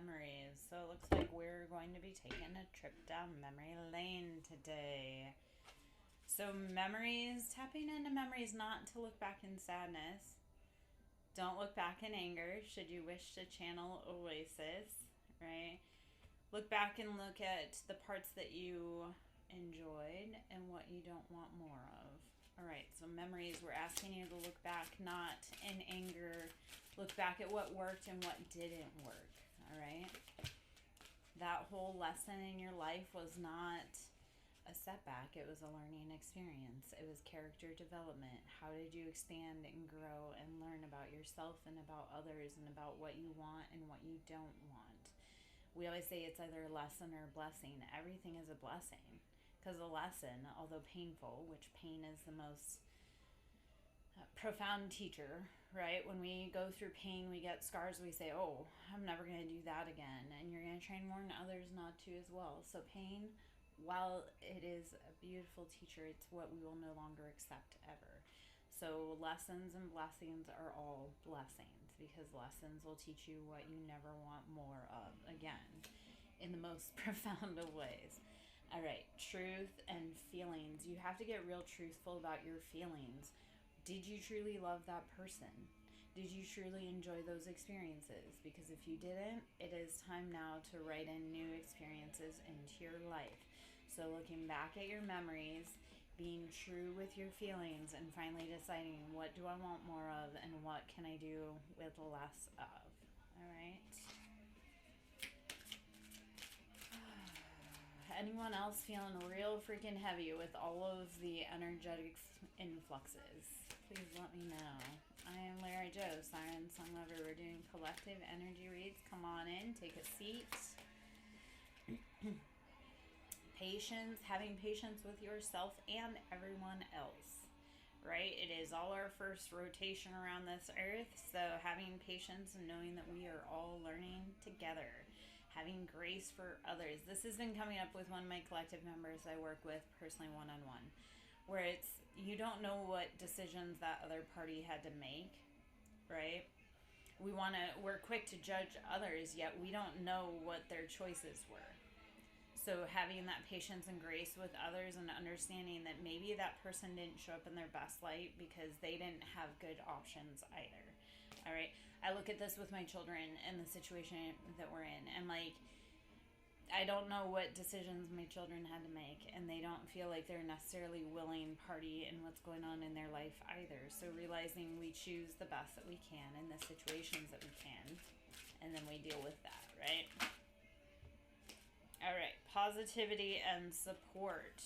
memories. So it looks like we're going to be taking a trip down memory lane today. So memories, tapping into memories, not to look back in sadness. Don't look back in anger should you wish to channel Oasis, right? Look back and look at the parts that you enjoyed and what you don't want more of. All right, so memories, we're asking you to look back not in anger. Look back at what worked and what didn't work, all right? That whole lesson in your life was not a setback. It was a learning experience. It was character development. How did you expand and grow and learn about yourself and about others and about what you want and what you don't want? We always say it's either a lesson or a blessing. Everything is a blessing. Because a lesson, although painful, which pain is the most profound teacher, right? When we go through pain, we get scars, we say, oh, I'm never going to do that again. And you're going to try and warn others not to as well. So pain, while it is a beautiful teacher, it's what we will no longer accept ever. So lessons and blessings are all blessings, because lessons will teach you what you never want more of again, in the most profound of ways. All right, truth and feelings. You have to get real truthful about your feelings. Did you truly love that person? Did you truly enjoy those experiences? Because if you didn't, it is time now to write in new experiences into your life. So looking back at your memories, being true with your feelings, and finally deciding, what do I want more of and what can I do with less of? All right. Anyone else feeling real freaking heavy with all of the energetic influxes? Please let me know. I am Lara Joe, Siren Song Lover. We're doing collective energy reads. Come on in, take a seat. Patience, having patience with yourself and everyone else, right? It is all our first rotation around this earth, so having patience and knowing that we are all learning together. Having grace for others. This has been coming up with one of my collective members I work with personally one-on-one, where it's, you don't know what decisions that other party had to make, right? We're quick to judge others, yet we don't know what their choices were. So having that patience and grace with others and understanding that maybe that person didn't show up in their best light because they didn't have good options either. All right. I look at this with my children and the situation that we're in, and like, I don't know what decisions my children had to make, and they don't feel like they're necessarily willing party in what's going on in their life either. So realizing we choose the best that we can in the situations that we can, and then we deal with that, right? All right, positivity and support.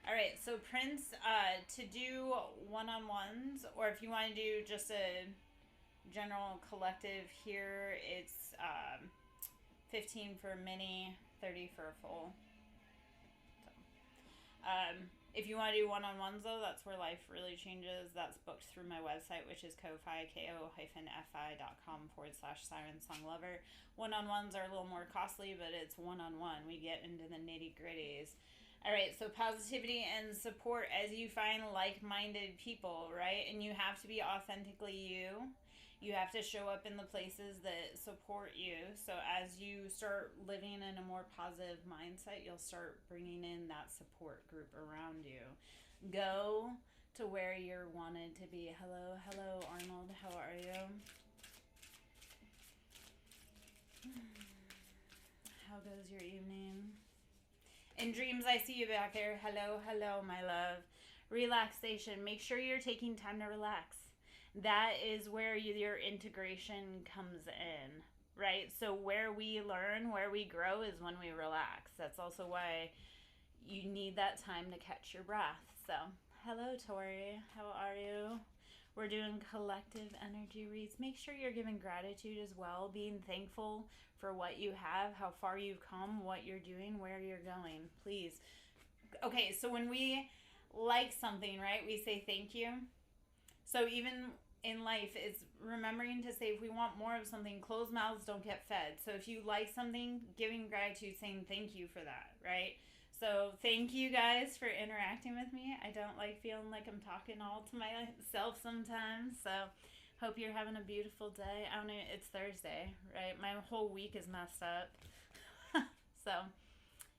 All right, so Prince, to do one-on-ones, or if you want to do just a general collective here, it's 15 for mini, 30 for a full. So, if you want to do one-on-ones though, that's where life really changes. That's booked through my website, which is ko-fi, ko-fi.com/Siren Song Lover. One-on-ones are a little more costly, but it's one-on-one. We get into the nitty-gritties. All right, so positivity and support as you find like-minded people, right? And you have to be authentically you. You have to show up in the places that support you. So as you start living in a more positive mindset, you'll start bringing in that support group around you. Go to where you're wanted to be. Hello, Arnold. How are you? How goes your evening? In dreams, I see you back there. Hello, my love. Relaxation. Make sure you're taking time to relax. That is where your integration comes in, right? So where we learn, where we grow is when we relax. That's also why you need that time to catch your breath. So, hello, Tori. How are you? We're doing collective energy reads. Make sure you're giving gratitude as well, being thankful for what you have, how far you've come, what you're doing, where you're going. Please. Okay, so when we like something, right, we say thank you. So even in life, it's remembering to say if we want more of something, closed mouths don't get fed. So if you like something, giving gratitude, saying thank you for that, right? So thank you guys for interacting with me. I don't like feeling like I'm talking all to myself sometimes. So Hope you're having a beautiful day. I don't know, it's Thursday, right? My whole week is messed up. So,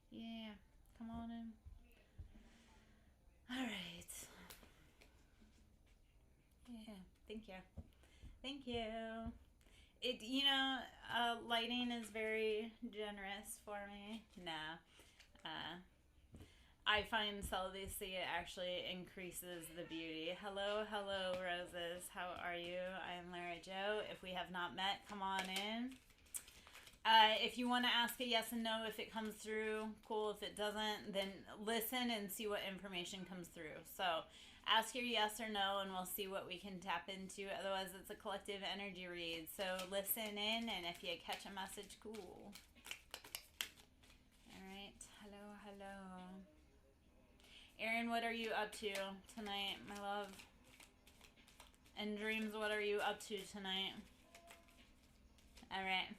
yeah, come on in. All right. Yeah, thank you. Thank you. Lighting is very generous for me. Nah. Uh, I find celibacy actually increases the beauty. Hello, roses. How are you? I am Lara Joe. If we have not met, come on in. If you want to ask a yes and no, if it comes through, cool. If it doesn't, then listen and see what information comes through. So ask your yes or no, and we'll see what we can tap into. Otherwise, it's a collective energy read. So listen in, and if you catch a message, cool. All right. Hello. Erin, what are you up to tonight, my love? And Dreams, what are you up to tonight? All right.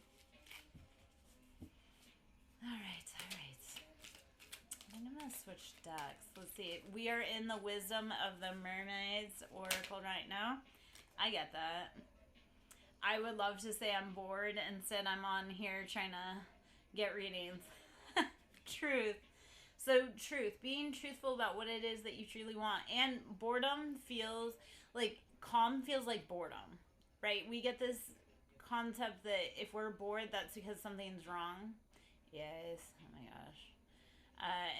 I'm going to switch decks. Let's see. We are in the Wisdom of the Mermaids Oracle right now. I get that. I would love to say I'm bored. Instead, I'm on here trying to get readings. Truth. So, truth. Being truthful about what it is that you truly want. And boredom feels like, calm feels like boredom, right? We get this concept that if we're bored, that's because something's wrong. Yes. Oh my gosh.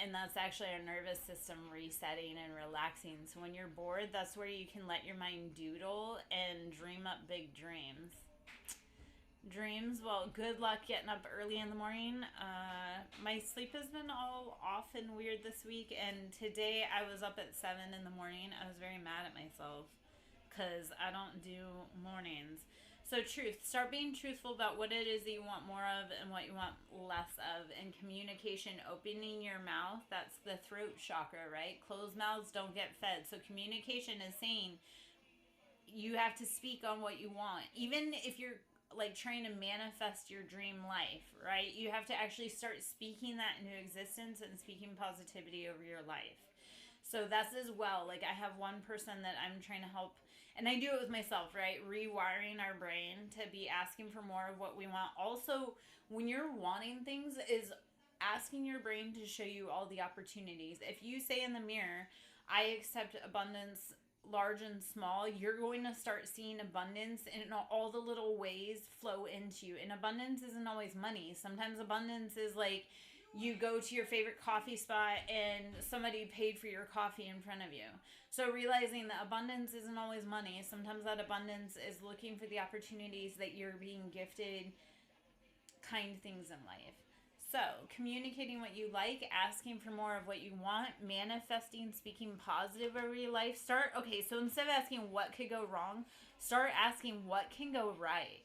And that's actually our nervous system resetting and relaxing. So when you're bored, that's where you can let your mind doodle and dream up big dreams. Dreams, well, good luck getting up early in the morning. My sleep has been all off and weird this week, and today I was up at 7 in the morning. I was very mad at myself because I don't do mornings. So truth, start being truthful about what it is that you want more of and what you want less of. And communication, opening your mouth, that's the throat chakra, right? Closed mouths don't get fed. So communication is saying you have to speak on what you want. Even if you're like trying to manifest your dream life, right? You have to actually start speaking that into existence and speaking positivity over your life. So that's as well. Like I have one person that I'm trying to help, and I do it with myself, right? Rewiring our brain to be asking for more of what we want. Also, when you're wanting things, is asking your brain to show you all the opportunities. If you say in the mirror, I accept abundance, large and small, you're going to start seeing abundance in all the little ways flow into you. And abundance isn't always money. Sometimes abundance is like you go to your favorite coffee spot and somebody paid for your coffee in front of you. So realizing that abundance isn't always money. Sometimes that abundance is looking for the opportunities that you're being gifted, kind things in life. So communicating what you like, asking for more of what you want, manifesting, speaking positive over your life. So instead of asking what could go wrong, start asking what can go right,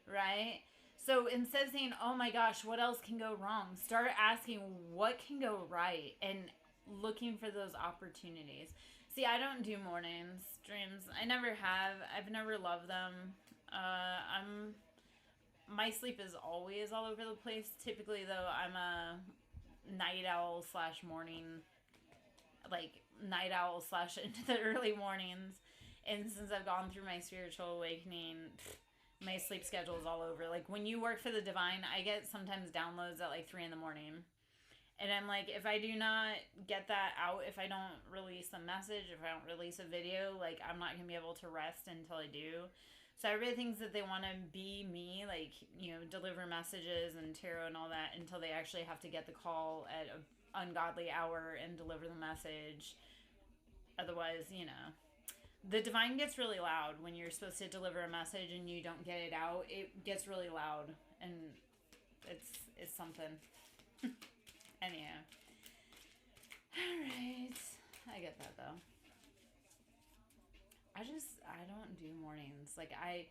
right? So instead of saying, oh my gosh, what else can go wrong? Start asking what can go right and looking for those opportunities. See, I don't do mornings, dreams. I never have. I've never loved them. My sleep is always all over the place. Typically, though, I'm a night owl / morning, like night owl / into the early mornings. And since I've gone through my spiritual awakening, my sleep schedule is all over. Like when you work for the divine, I get sometimes downloads at like 3 in the morning. And I'm like, if I do not get that out, if I don't release a message, if I don't release a video, like I'm not going to be able to rest until I do. So everybody thinks that they want to be me, like, you know, deliver messages and tarot and all that until they actually have to get the call at an ungodly hour and deliver the message. Otherwise, you know, the divine gets really loud when you're supposed to deliver a message and you don't get it out. It gets really loud, and it's something. Anyhow. Alright. I get that, though. I don't do mornings. Like, I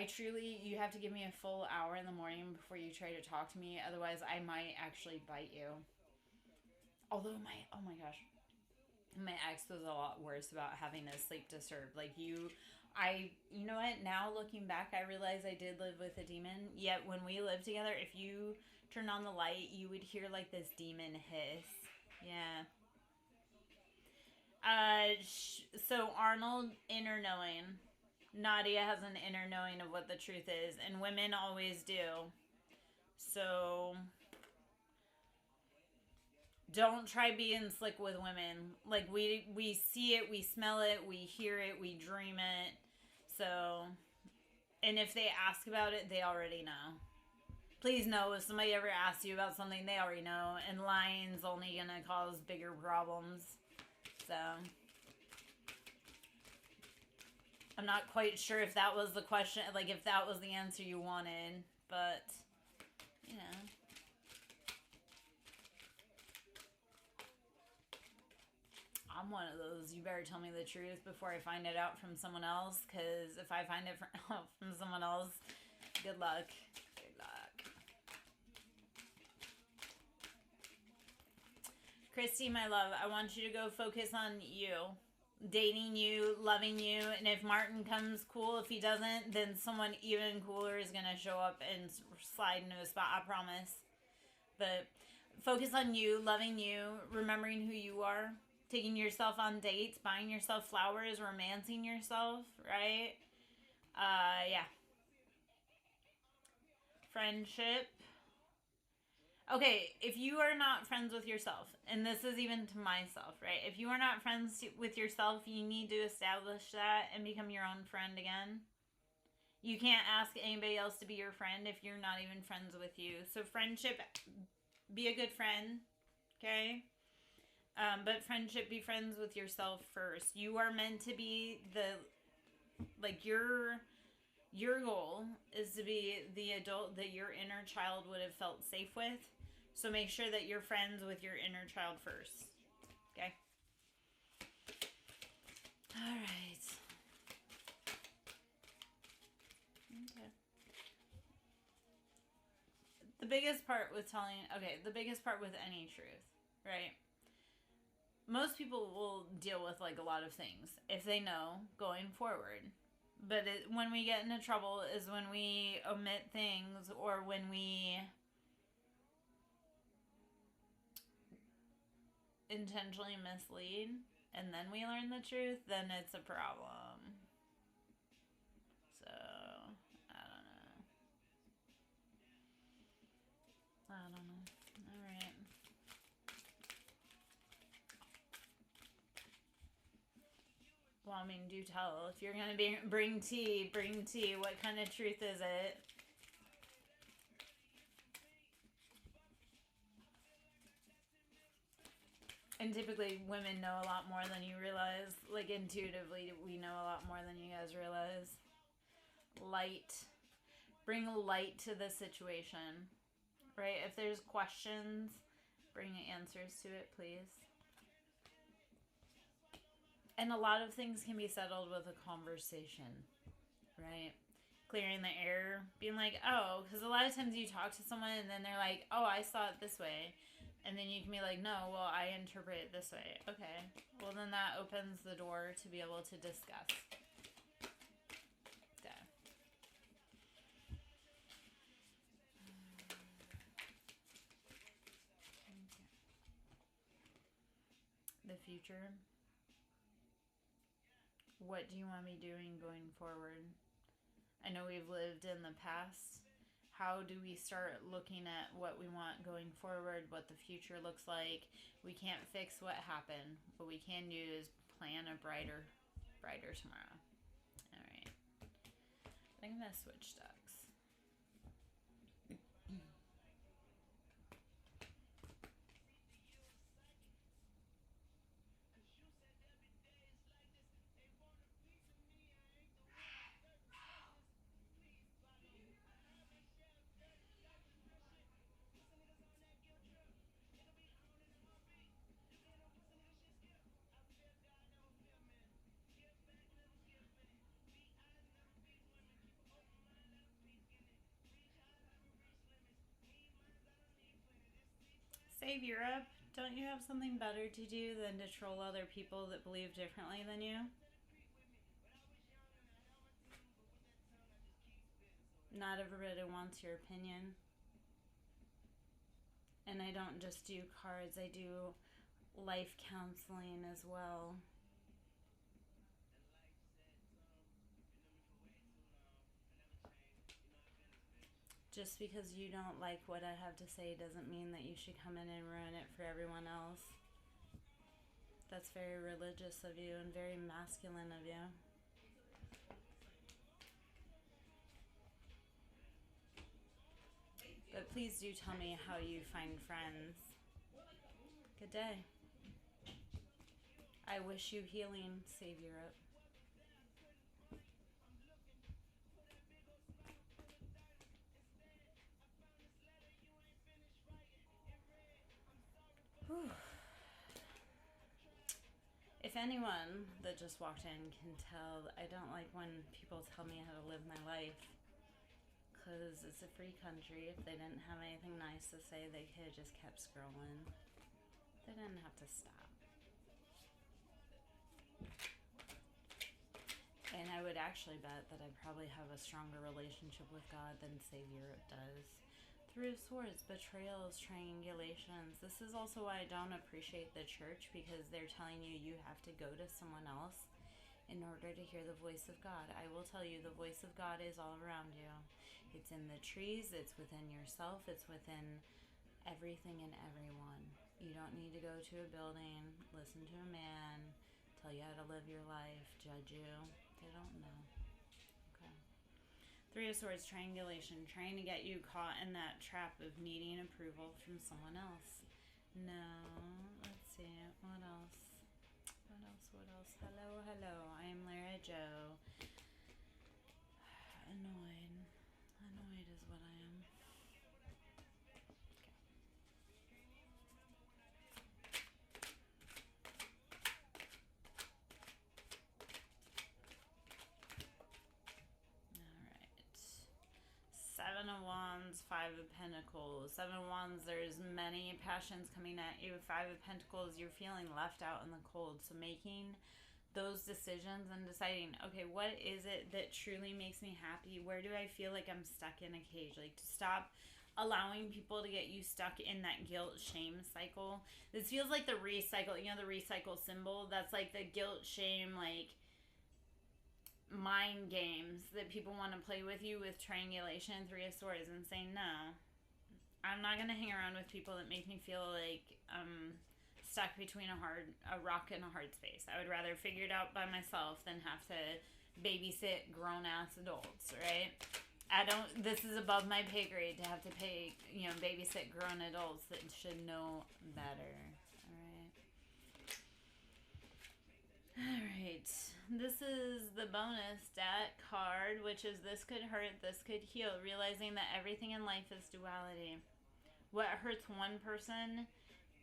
truly, you have to give me a full hour in the morning before you try to talk to me. Otherwise, I might actually bite you. Although oh my gosh. My ex was a lot worse about having a sleep disturbed. Like, you know what? Now looking back, I realize I did live with a demon. Yet when we lived together, if you turn on the light, you would hear like this demon hiss. Yeah. So Arnold, inner knowing. Nadia has an inner knowing of what the truth is, and women always do. So don't try being slick with women. Like we see it, we smell it, we hear it, we dream it. So, and if they ask about it, they already know. Please know if somebody ever asks you about something, they already know, and lying's only gonna cause bigger problems. So I'm not quite sure if that was the question, like if that was the answer you wanted, but you know. I'm one of those, you better tell me the truth before I find it out from someone else, because if I find it from someone else, good luck. Good luck. Christy, my love, I want you to go focus on you. Dating you, loving you, and if Martin comes, cool. If he doesn't, then someone even cooler is gonna show up and slide into a spot, I promise. But focus on you, loving you, remembering who you are, taking yourself on dates, buying yourself flowers, romancing yourself, right? Yeah. Friendship. Okay, if you are not friends with yourself, and this is even to myself, right? If you are not friends with yourself, you need to establish that and become your own friend again. You can't ask anybody else to be your friend if you're not even friends with you. So friendship, be a good friend, okay? But friendship, be friends with yourself first. You are meant to be your goal is to be the adult that your inner child would have felt safe with. So make sure that you're friends with your inner child first. Okay? All right. Okay. The biggest part with any truth, right? Most people will deal with like a lot of things if they know going forward. But when we get into trouble is when we omit things or when we intentionally mislead and then we learn the truth, then it's a problem. So, I don't know. Alright. Well, I mean, do tell. If you're going to bring tea. What kind of truth is it? And typically, women know a lot more than you realize. Like, intuitively, we know a lot more than you guys realize. Light. Bring light to the situation. Right? If there's questions, bring answers to it, please. And a lot of things can be settled with a conversation. Right? Clearing the air. Being like, oh, because a lot of times you talk to someone and then they're like, oh, I saw it this way. And then you can be like, no, well, I interpret it this way. Okay. Well, then that opens the door to be able to discuss. Okay. The future. What do you want me doing going forward? I know we've lived in the past. How do we start looking at what we want going forward, what the future looks like? We can't fix what happened. What we can do is plan a brighter tomorrow. All right. I'm going to switch decks. Save Europe. Don't you have something better to do than to troll other people that believe differently than you? Not everybody wants your opinion. And I don't just do cards, I do life counseling as well. Just because you don't like what I have to say doesn't mean that you should come in and ruin it for everyone else. That's very religious of you and very masculine of you. But please do tell me how you find friends. Good day. I wish you healing. Save Europe. Whew. If anyone that just walked in can tell, I don't like when people tell me how to live my life. Because it's a free country. If they didn't have anything nice to say, they could have just kept scrolling. They didn't have to stop. And I would actually bet that I probably have a stronger relationship with God than Save Europe does. Three of Swords, betrayals, triangulations. This is also why I don't appreciate the church, because they're telling you you have to go to someone else in order to hear the voice of God. I will tell you, the voice of God is all around you. It's in the trees, it's within yourself, it's within everything and everyone. You don't need to go to a building, listen to a man, tell you how to live your life, judge you. They don't know. Okay. Three of Swords, triangulation, trying to get you caught in that trap of needing approval from someone else. No. Let's see. What else? What else? Hello. I am Lara Joe. Annoyed. Annoyed is what I am. Seven of Wands, Five of Pentacles. Seven of Wands, there's many passions coming at you. Five of Pentacles, you're feeling left out in the cold. So making those decisions and deciding, okay, what is it that truly makes me happy? Where do I feel like I'm stuck in a cage? Like, to stop allowing people to get you stuck in that guilt shame cycle. This feels like the recycle, you know, the recycle symbol. That's like the guilt shame, like, mind games that people want to play with you with triangulation, Three of Swords, and saying, no, I'm not going to hang around with people that make me feel like I'm stuck between a rock and a hard space. I would rather figure it out by myself than have to babysit grown-ass adults, right? This is above my pay grade to have to babysit grown adults that should know better. Alright, this is the bonus deck card, which is this could hurt, this could heal. Realizing that everything in life is duality. What hurts one person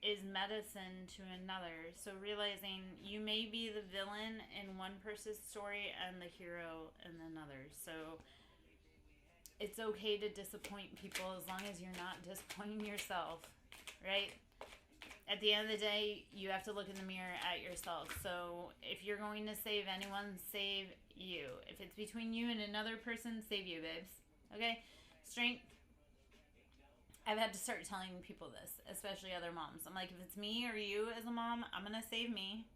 is medicine to another. So realizing you may be the villain in one person's story and the hero in another. So it's okay to disappoint people as long as you're not disappointing yourself, right? At the end of the day, you have to look in the mirror at yourself. So if you're going to save anyone, save you. If it's between you and another person, save you, babes. Okay? Strength. I've had to start telling people this, especially other moms. I'm like, if it's me or you as a mom, I'm going to save me.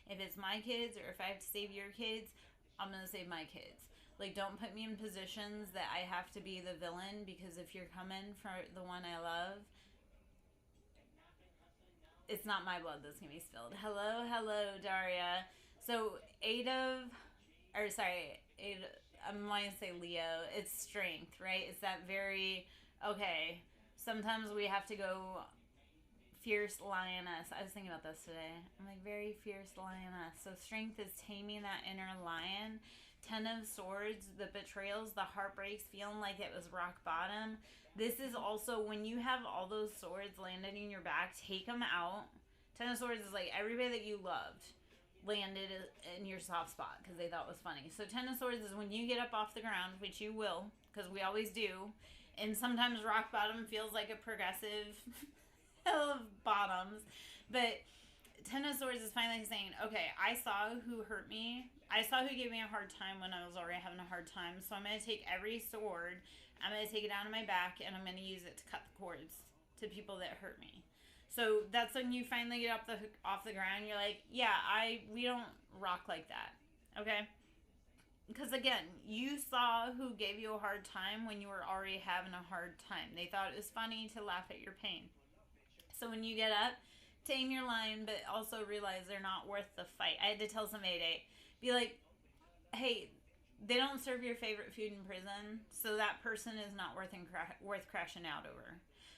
If it's my kids or if I have to save your kids, I'm going to save my kids. Like, don't put me in positions that I have to be the villain, because if you're coming for the one I love, it's not my blood that's going to be spilled. Hello, Daria. So, I'm wanting to say Leo. It's strength, right? It's that very, okay, sometimes we have to go fierce lioness. I was thinking about this today. I'm like, very fierce lioness. So, strength is taming that inner lion. Ten of Swords, the betrayals, the heartbreaks, feeling like it was rock bottom. This is also when you have all those swords landed in your back, take them out. Ten of Swords is like everybody that you loved landed in your soft spot because they thought it was funny. So Ten of Swords is when you get up off the ground, which you will, because we always do. And sometimes rock bottom feels like a progressive hill of bottoms. But Ten of Swords is finally saying, okay, I saw who hurt me. I saw who gave me a hard time when I was already having a hard time. So I'm going to take every sword, I'm going to take it down to my back, and I'm going to use it to cut the cords to people that hurt me. So that's when you finally get off the ground. You're like, yeah, we don't rock like that. Okay? because again, you saw who gave you a hard time when you were already having a hard time. They thought it was funny to laugh at your pain. So when you get up, tame your lion, but also realize they're not worth the fight. I had to tell somebody today, be like, hey, they don't serve your favorite food in prison, so that person is not worth crashing out over.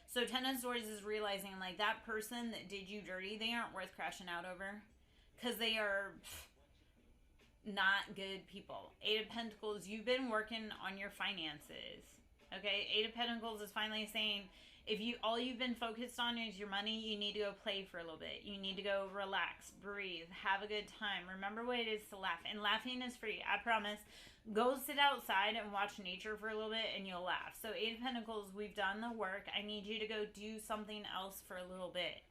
So 10 of Swords is realizing, like, that person that did you dirty, they aren't worth crashing out over, because they are not good people. Eight of Pentacles, you've been working on your finances. Okay, Eight of Pentacles is finally saying, if you all you've been focused on is your money, you need to go play for a little bit. You need to go relax, breathe, have a good time. Remember what it is to laugh. And laughing is free, I promise. Go sit outside and watch nature for a little bit and you'll laugh. So Eight of Pentacles, we've done the work. I need you to go do something else for a little bit.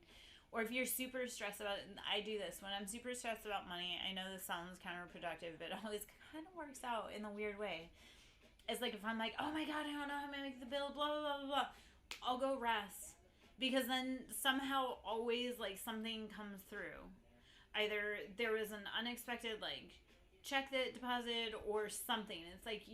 Or if you're super stressed about it, I do this. When I'm super stressed about money, I know this sounds counterproductive, but it always kind of works out in a weird way. It's like if I'm like, oh my God, I don't know how I'm going to make the bill, blah, blah, blah, blah. I'll go rest. Because then somehow always like something comes through. Either there was an unexpected like check that deposit or something. It's like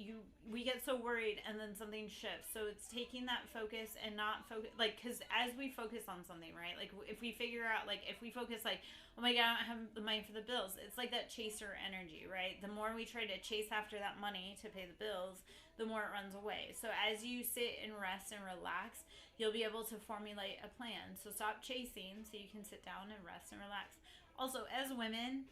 we get so worried and then something shifts. So it's taking that focus and not focus, like, because as we focus on something, right, like if we figure out, like if we focus like, oh my God, I don't have the money for the bills, it's like that chaser energy, right? The more we try to chase after that money to pay the bills, the more it runs away. So as you sit and rest and relax, you'll be able to formulate a plan. So stop chasing so you can sit down and rest and relax. Also, as women,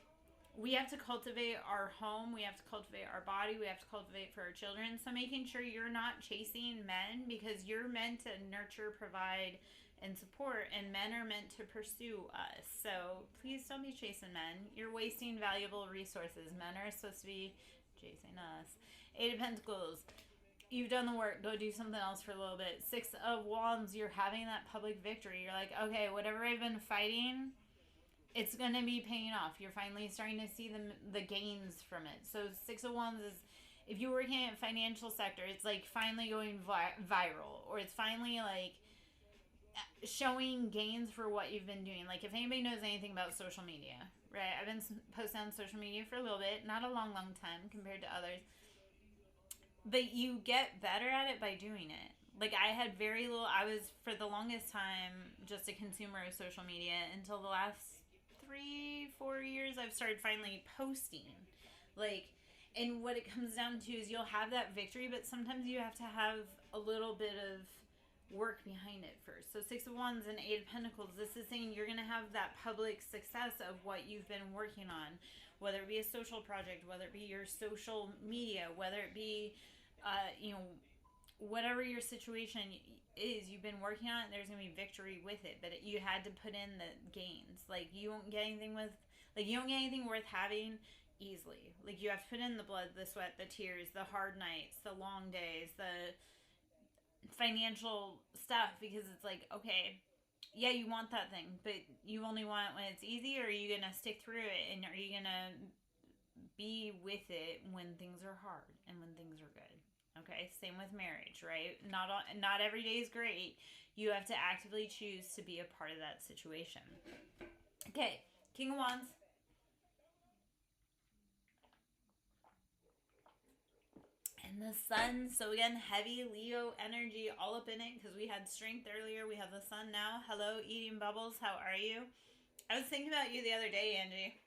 we have to cultivate our home, we have to cultivate our body, we have to cultivate for our children. So making sure you're not chasing men, because you're meant to nurture, provide, and support, and men are meant to pursue us. So please don't be chasing men. You're wasting valuable resources. Men are supposed to be chasing us. Eight of Pentacles, you've done the work. Go do something else for a little bit. Six of Wands, you're having that public victory. You're like, okay, whatever I've been fighting, it's going to be paying off. You're finally starting to see the gains from it. So Six of Wands is, if you're working in financial sector, it's like finally going viral, or it's finally like showing gains for what you've been doing. Like if anybody knows anything about social media, right? I've been posting on social media for a little bit, not a long time compared to others, but you get better at it by doing it. Like I had very little, I was for the longest time just a consumer of social media until the last 3-4 years I've started finally posting. Like, and what it comes down to is you'll have that victory, but sometimes you have to have a little bit of work behind it first. So Six of Wands and Eight of Pentacles, this is saying you're going to have that public success of what you've been working on, whether it be a social project, whether it be your social media, whether it be whatever your situation is, you've been working on it, there's going to be victory with it, but you had to put in the gains. Like you don't get anything worth having easily. Like you have to put in the blood, the sweat, the tears, the hard nights, the long days, the financial stuff, because it's like, okay, yeah, you want that thing, but you only want it when it's easy, or are you going to stick through it, and are you going to be with it when things are hard and when things are good? Okay, same with marriage, right? Not every day is great. You have to actively choose to be a part of that situation. Okay, King of Wands. And the Sun. So again, heavy Leo energy all up in it, because we had strength earlier. We have the Sun now. Hello, Eating Bubbles. How are you? I was thinking about you the other day, Angie.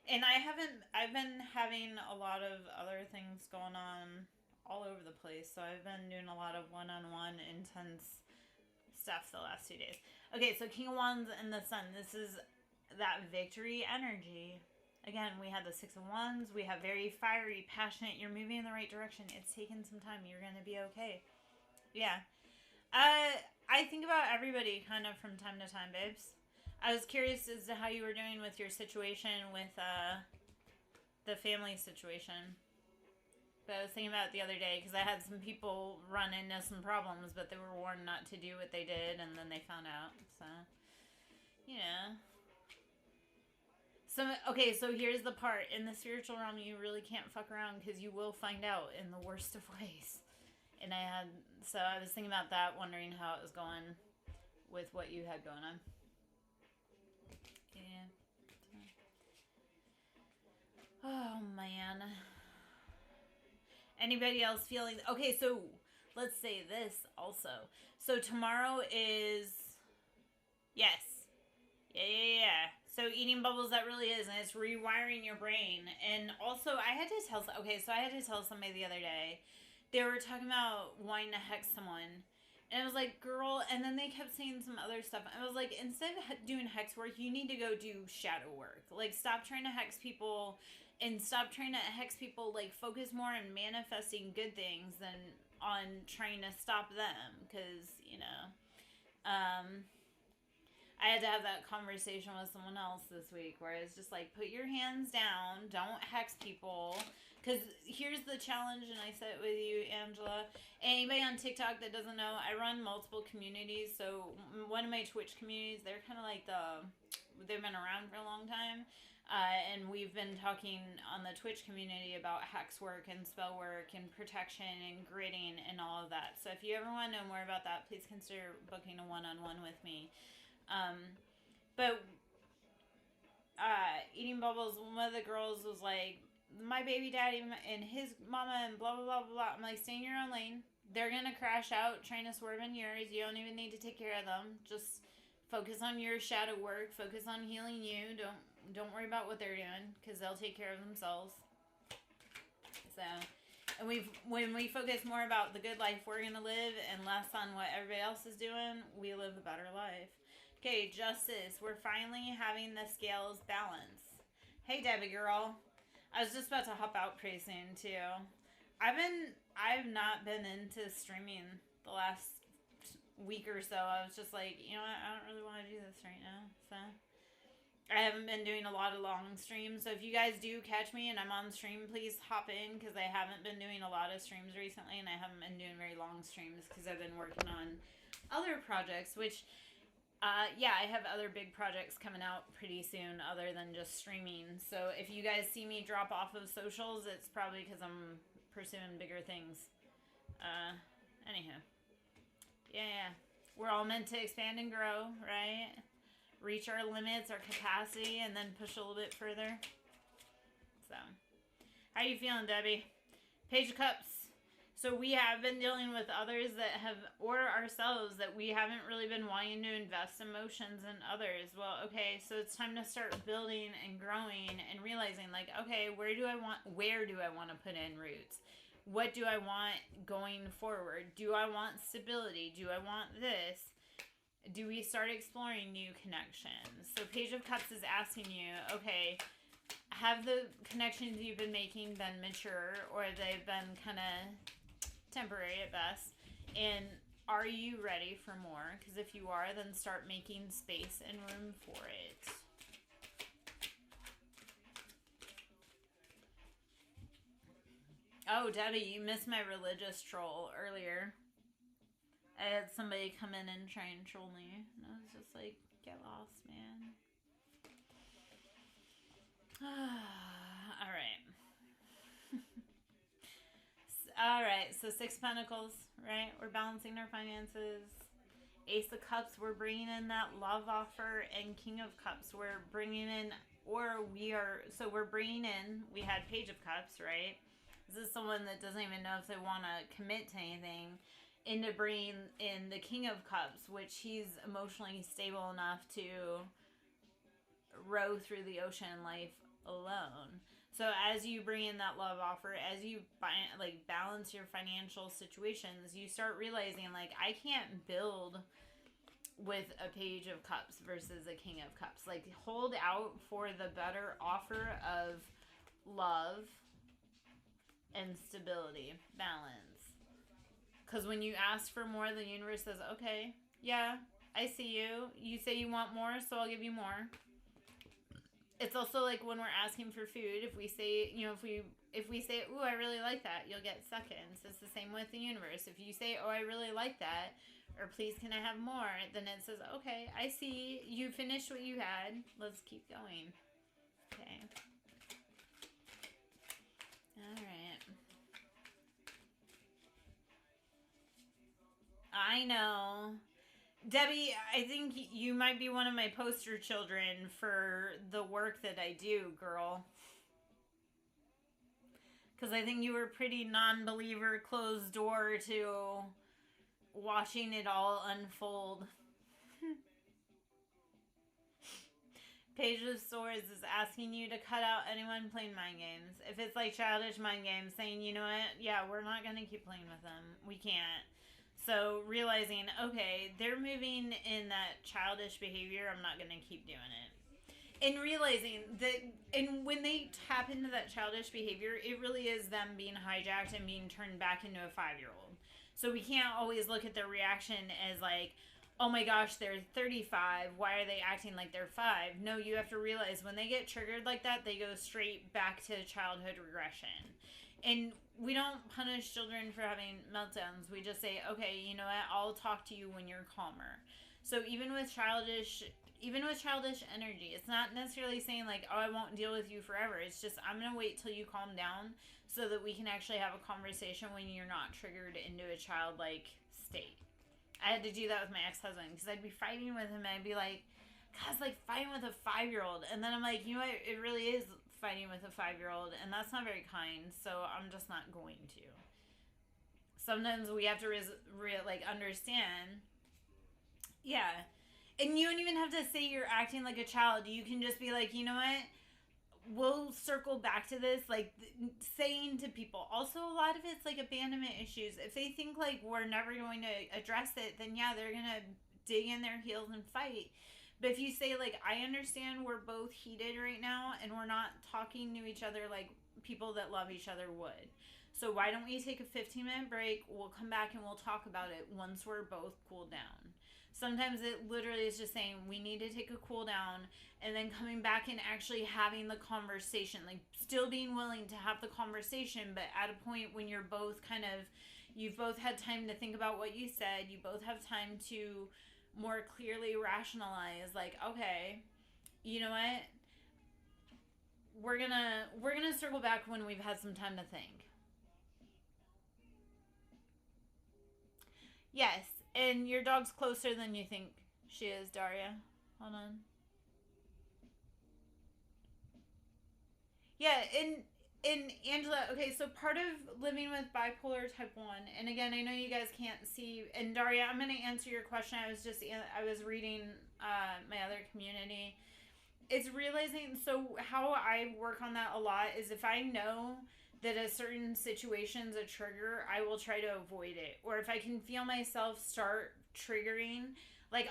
And I've been having a lot of other things going on all over the place. So I've been doing a lot of one-on-one intense stuff the last 2 days. Okay, so King of Wands and the Sun. This is that victory energy. Again, we had the Six of Wands. We have very fiery, passionate. You're moving in the right direction. It's taken some time. You're going to be okay. Yeah. I think about everybody kind of from time to time, babes. I was curious as to how you were doing with your situation with the family situation. But I was thinking about it the other day, because I had some people run into some problems, but they were warned not to do what they did, and then they found out. So, okay, so here's the part. In the spiritual realm, you really can't fuck around, because you will find out in the worst of ways. And I was thinking about that, wondering how it was going with what you had going on. Yeah. Oh, man. Anybody else feeling... Okay, so let's say this also. So tomorrow is... Yes. Yeah. So eating bubbles, that really is, and it's rewiring your brain. And also, I had to tell... Okay, so I had to tell somebody the other day. They were talking about wanting to hex someone. And I was like, girl, and then they kept saying some other stuff. I was like, instead of doing hex work, you need to go do shadow work. Like, stop trying to hex people and stop trying to hex people. Like, focus more on manifesting good things than on trying to stop them. Because, you know, I had to have that conversation with someone else this week where it's just like, put your hands down, don't hex people. Because here's the challenge, and I said it with you, Angela. Anybody on TikTok that doesn't know, I run multiple communities. So one of my Twitch communities, they're kind of like they've been around for a long time. And we've been talking on the Twitch community about hex work and spell work and protection and gridding and all of that. So if you ever want to know more about that, please consider booking a one-on-one with me. But eating bubbles, one of the girls was like, my baby daddy and his mama and blah blah blah blah. I'm like, stay in your own lane. They're gonna crash out trying to swerve in yours. You don't even need to take care of them. Just focus on your shadow work. Focus on healing you. Don't worry about what they're doing, because they'll take care of themselves. So, and when we focus more about the good life we're gonna live and less on what everybody else is doing, we live a better life. Okay, justice. We're finally having the scales balance. Hey, Debbie girl. I was just about to hop out pretty soon too. I've not been into streaming the last week or so. I was just like, you know what, I don't really want to do this right now. So I haven't been doing a lot of long streams. So if you guys do catch me and I'm on stream, please hop in, because I haven't been doing a lot of streams recently, and I haven't been doing very long streams because I've been working on other projects, which yeah, I have other big projects coming out pretty soon other than just streaming. So if you guys see me drop off of socials, it's probably because I'm pursuing bigger things. Anywho. Yeah. We're all meant to expand and grow, right? Reach our limits, our capacity, and then push a little bit further. So, how you feeling, Debbie? Page of Cups. So we have been dealing with others that have, or ourselves, that we haven't really been wanting to invest emotions in others. Well, okay, so it's time to start building and growing and realizing, like, okay, where do I want to put in roots? What do I want going forward? Do I want stability? Do I want this? Do we start exploring new connections? So Page of Cups is asking you, okay, have the connections you've been making been mature, or they've been kind of temporary at best, and are you ready for more? Because if you are, then start making space and room for it. Oh, Debbie, you missed my religious troll earlier. I had somebody come in and try and troll me, and I was just like, get lost, man. Alright, so Six Pentacles, right? We're balancing our finances. Ace of Cups, we're bringing in that love offer. And King of Cups, we're bringing in, we're bringing in, we had Page of Cups, right? This is someone that doesn't even know if they want to commit to anything, into bringing in the King of Cups, which he's emotionally stable enough to row through the ocean life alone. So as you bring in that love offer, as you balance your financial situations, you start realizing, like, I can't build with a Page of Cups versus a King of Cups. Like, hold out for the better offer of love and stability, balance. Because when you ask for more, the universe says, okay, yeah, I see you. You say you want more, so I'll give you more. It's also like when we're asking for food, if we say, if we say, ooh, I really like that, you'll get seconds. It's the same with the universe. If you say, oh, I really like that, or please can I have more, then it says, okay, I see you finished what you had. Let's keep going. Okay. All right. I know. Debbie, I think you might be one of my poster children for the work that I do, girl. Because I think you were pretty non-believer, closed door to watching it all unfold. Page of Swords is asking you to cut out anyone playing mind games. If it's like childish mind games, saying, you know what, yeah, we're not going to keep playing with them. We can't. So realizing, okay, they're moving in that childish behavior, I'm not going to keep doing it. And realizing that, and when they tap into that childish behavior, it really is them being hijacked and being turned back into a 5-year-old. So we can't always look at their reaction as like, oh my gosh, they're 35. Why are they acting like they're 5? No, you have to realize when they get triggered like that, they go straight back to childhood regression. And we don't punish children for having meltdowns. We just say, okay, you know what? I'll talk to you when you're calmer. So even with childish energy, it's not necessarily saying like, oh, I won't deal with you forever. It's just, I'm going to wait till you calm down so that we can actually have a conversation when you're not triggered into a childlike state. I had to do that with my ex-husband because I'd be fighting with him and I'd be like, God, it's like fighting with a 5-year-old. And then I'm like, you know what? It really is fighting with a 5-year-old, and that's not very kind, so I'm just not going to. Sometimes we have to understand. Yeah. And you don't even have to say you're acting like a child. You can just be like, you know what? We'll circle back to this, like saying to people. Also, a lot of it's like abandonment issues. If they think like we're never going to address it, then yeah, they're going to dig in their heels and fight. But if you say like, I understand we're both heated right now and we're not talking to each other like people that love each other would. So why don't we take a 15-minute break? We'll come back and we'll talk about it once we're both cooled down. Sometimes it literally is just saying we need to take a cool down and then coming back and actually having the conversation, like still being willing to have the conversation, but at a point when you're both you've both had time to think about what you said. You both have time to more clearly rationalize like, okay, you know what? We're gonna circle back when we've had some time to think. Yes. And your dog's closer than you think she is, Daria. Hold on. Yeah, and Angela, okay, so part of living with bipolar type 1, and again, I know you guys can't see, and Daria, I'm going to answer your question. I was reading my other community. It's realizing, so how I work on that a lot is if I know that a certain situation's a trigger, I will try to avoid it. Or if I can feel myself start triggering, like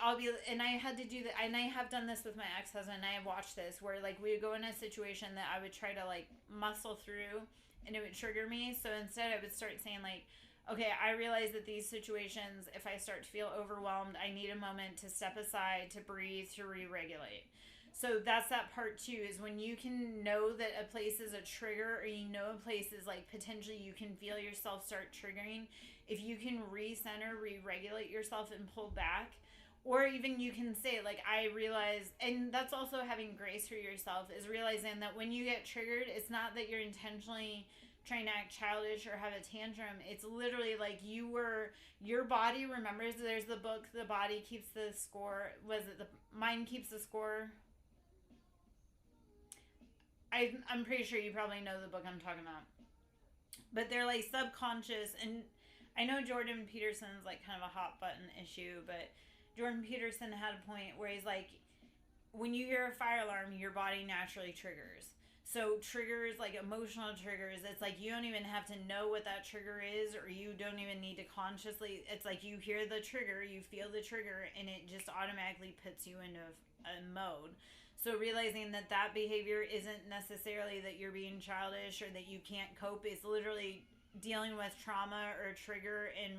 and I had to do that, and I have done this with my ex-husband, and I have watched this, where like we would go in a situation that I would try to like muscle through, and it would trigger me. So instead I would start saying like, okay, I realize that these situations, if I start to feel overwhelmed, I need a moment to step aside, to breathe, to re-regulate. So that's that part too, is when you can know that a place is a trigger, or you know a place is like potentially you can feel yourself start triggering. If you can recenter, re-regulate yourself and pull back, or even you can say like, I realize, and that's also having grace for yourself, is realizing that when you get triggered, it's not that you're intentionally trying to act childish or have a tantrum. It's literally like your body remembers. There's the book, The Body Keeps the Score. Was it The Mind Keeps the Score? I'm pretty sure you probably know the book I'm talking about. But they're like subconscious, and I know Jordan Peterson's like kind of a hot button issue, but Jordan Peterson had a point where he's like, when you hear a fire alarm, your body naturally triggers. So triggers, like emotional triggers, it's like you don't even have to know what that trigger is, or you don't even need to consciously, it's like you hear the trigger, you feel the trigger, and it just automatically puts you into a mode. So realizing that that behavior isn't necessarily that you're being childish or that you can't cope. It's literally dealing with trauma or trigger and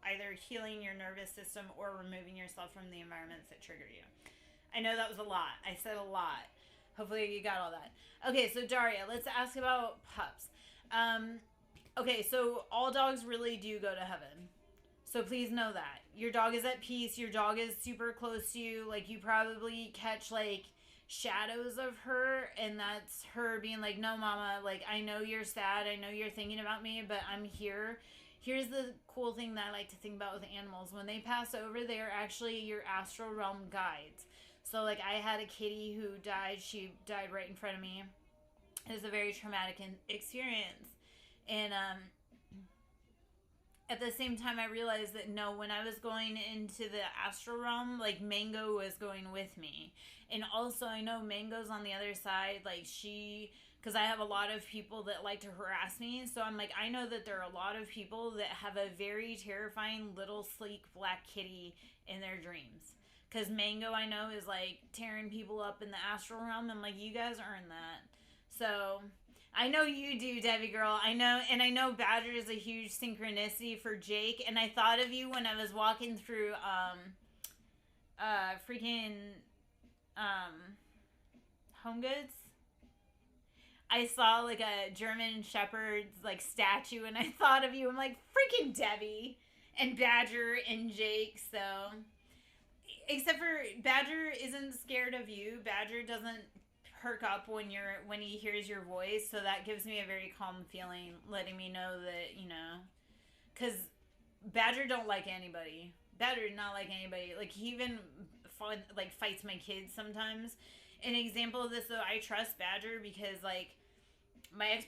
either healing your nervous system or removing yourself from the environments that trigger you. I know that was a lot. I said a lot. Hopefully you got all that. Okay, so Daria, let's ask about pups. Okay, so all dogs really do go to heaven. So please know that. Your dog is at peace. Your dog is super close to you. Like, you probably catch, like, shadows of her, and that's her being like, no, mama, like, I know you're sad. I know you're thinking about me, but I'm here. Here's the cool thing that I like to think about with animals. When they pass over, they are actually your astral realm guides. So, like, I had a kitty who died. She died right in front of me. It was a very traumatic experience. And at the same time, I realized that no, when I was going into the astral realm, like Mango was going with me. And also, I know Mango's on the other side. Like, because I have a lot of people that like to harass me. So I'm like, I know that there are a lot of people that have a very terrifying little sleek black kitty in their dreams. Because Mango, I know, is like tearing people up in the astral realm. I'm like, you guys earn that. So I know you do, Debbie girl. I know, and I know Badger is a huge synchronicity for Jake. And I thought of you when I was walking through freaking Home Goods. I saw like a German Shepherd's like statue, and I thought of you. I'm like, freaking Debbie and Badger and Jake. So, except for Badger isn't scared of you. Badger doesn't perk up when he hears your voice, so that gives me a very calm feeling, letting me know that, because Badger don't like anybody. Badger not like anybody. Like, he even fights my kids sometimes. An example of this, though, I trust Badger because, like, my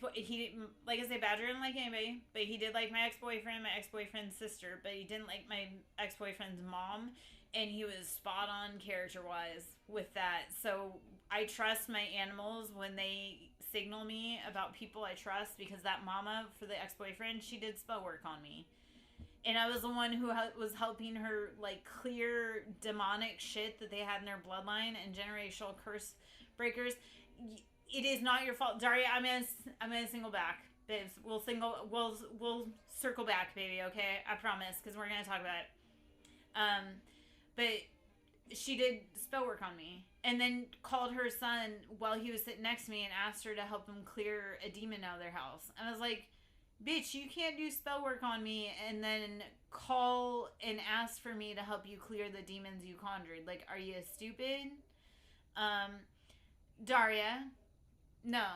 like I say, Badger didn't like anybody, but he did like my ex-boyfriend's sister, but he didn't like my ex-boyfriend's mom, and he was spot on character-wise with that. So I trust my animals when they signal me about people I trust, because that mama for the ex-boyfriend, she did spell work on me. And I was the one who was helping her, like, clear demonic shit that they had in their bloodline and generational curse breakers. It is not your fault, Daria. I'm gonna single back, babes. We'll circle back, baby. Okay, I promise, because we're gonna talk about it. But she did spell work on me, and then called her son while he was sitting next to me and asked her to help him clear a demon out of their house. And I was like, bitch, you can't do spell work on me and then call and ask for me to help you clear the demons you conjured. Like, are you stupid? Daria, no.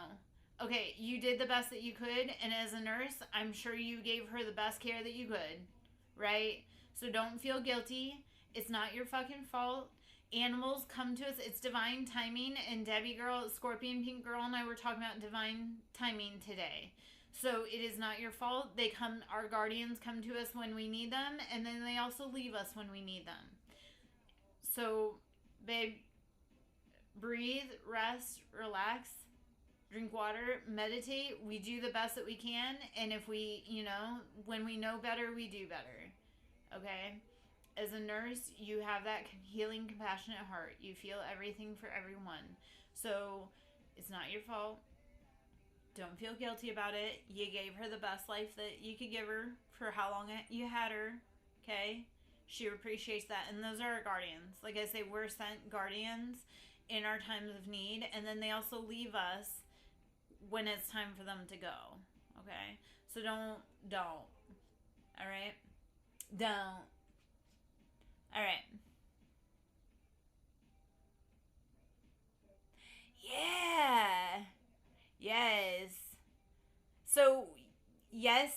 Okay, you did the best that you could, and as a nurse, I'm sure you gave her the best care that you could, right? So don't feel guilty. It's not your fucking fault. Animals come to us. It's divine timing, and Debbie girl, Scorpion Pink girl, and I were talking about divine timing today. So it is not your fault. Our guardians come to us when we need them, and then they also leave us when we need them. So, babe, breathe, rest, relax, drink water, meditate. We do the best that we can, and if we, when we know better, we do better. Okay? As a nurse, you have that healing, compassionate heart. You feel everything for everyone. So, it's not your fault. Don't feel guilty about it. You gave her the best life that you could give her for how long you had her. Okay? She appreciates that. And those are our guardians. Like I say, we're sent guardians in our times of need. And then they also leave us when it's time for them to go. Okay? So don't. Alright? Don't. Alright. Yeah. Yes. So, yes,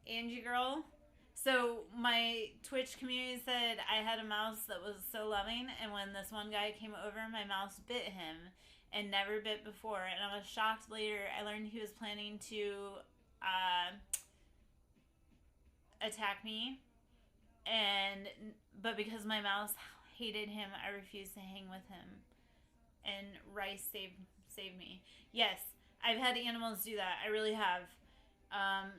Angie girl. So, my Twitch community said I had a mouse that was so loving, and when this one guy came over, my mouse bit him and never bit before. And I was shocked later. I learned he was planning to attack me, but because my mouse hated him, I refused to hang with him. And Rice saved me. Yes, I've had animals do that. I really have.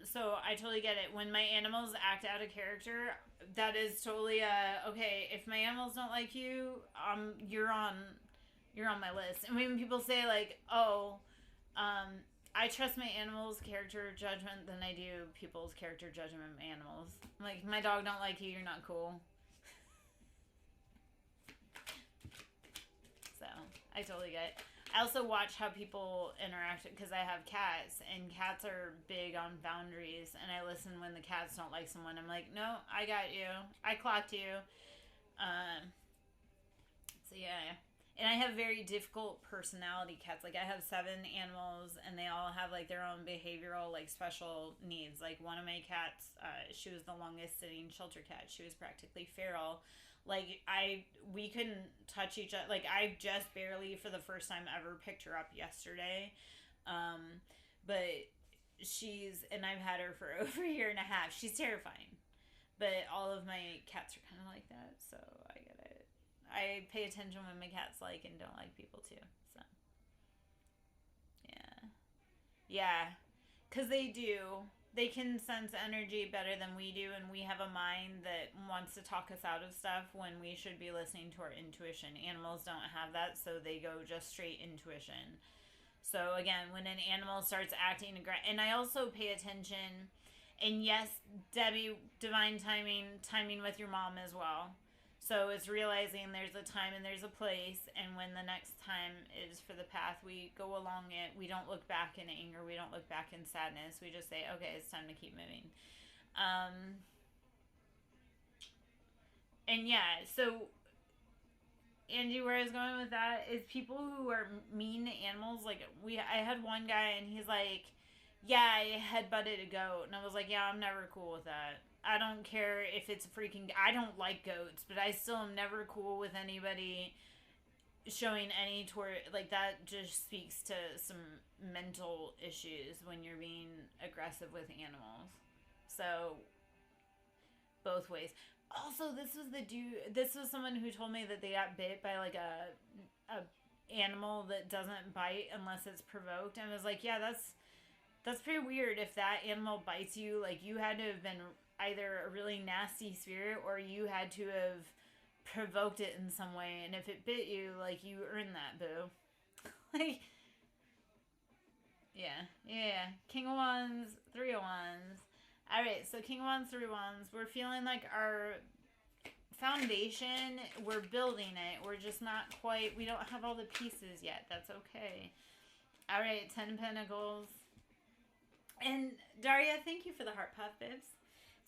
So I totally get it. When my animals act out of character, that is totally okay. If my animals don't like you, you're on my list. And when people say like, oh, I trust my animals' character judgment than I do people's character judgment of animals. Like, my dog don't like you, you're not cool. So I totally get it. I also watch how people interact because I have cats, and cats are big on boundaries, and I listen when the cats don't like someone. I'm like, no, I got you. I clocked you. So yeah. And I have very difficult personality cats. Like, I have 7 animals, and they all have, like, their own behavioral, like, special needs. Like, one of my cats, she was the longest sitting shelter cat. She was practically feral. Like, we couldn't touch each other. Like, I just barely, for the first time ever, picked her up yesterday. But and I've had her for over a year and a half. She's terrifying. But all of my cats are kind of like that, so I get it. I pay attention when my cats like and don't like people too. So, yeah. Yeah. Because they do. They can sense energy better than we do, and we have a mind that wants to talk us out of stuff when we should be listening to our intuition. Animals don't have that, so they go just straight intuition. So, again, when an animal starts acting aggressive, and I also pay attention, and yes, Debbie, divine timing with your mom as well. So it's realizing there's a time and there's a place, and when the next time is for the path, we go along it. We don't look back in anger. We don't look back in sadness. We just say, okay, it's time to keep moving. And yeah, so Angie, where I was going with that is people who are mean to animals. Like I had one guy, and he's like, "Yeah, I headbutted a goat," and I was like, "Yeah, I'm never cool with that. I don't care if it's a freaking. I don't like goats, but I still am never cool with anybody showing any toward like that. Just speaks to some mental issues when you're being aggressive with animals. So both ways. Also, this was the dude. This was someone who told me that they got bit by like a animal that doesn't bite unless it's provoked, and I was like, yeah, that's pretty weird. If that animal bites you, like you had to have been either a really nasty spirit or you had to have provoked it in some way, and if it bit you, like you earned that, boo. Like, yeah. King of Wands, Three of Wands. Alright, so King of Wands, Three of Wands. We're feeling like our foundation, we're building it. We're just not quite, we don't have all the pieces yet. That's okay. Alright, Ten of Pentacles. And Daria, thank you for the heart puff, bibs.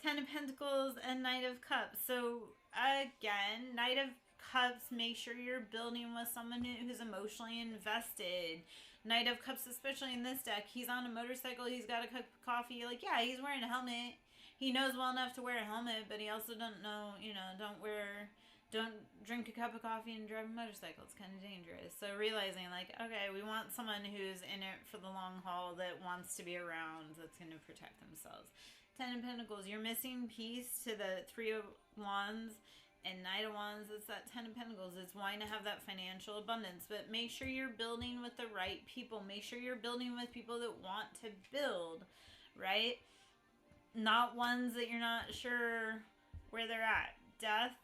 Ten of Pentacles and Knight of Cups. So, again, Knight of Cups, make sure you're building with someone who's emotionally invested. Knight of Cups, especially in this deck, he's on a motorcycle, he's got a cup of coffee. Like, yeah, he's wearing a helmet. He knows well enough to wear a helmet, but he also don't know, don't drink a cup of coffee and drive a motorcycle. It's kind of dangerous. So realizing, like, okay, we want someone who's in it for the long haul, that wants to be around, that's going to protect themselves. Ten of Pentacles, you're missing piece to the Three of Wands and Knight of Wands. It's that Ten of Pentacles. It's wanting to have that financial abundance, but make sure you're building with the right people. Make sure you're building with people that want to build, right? Not ones that you're not sure where they're at. Death,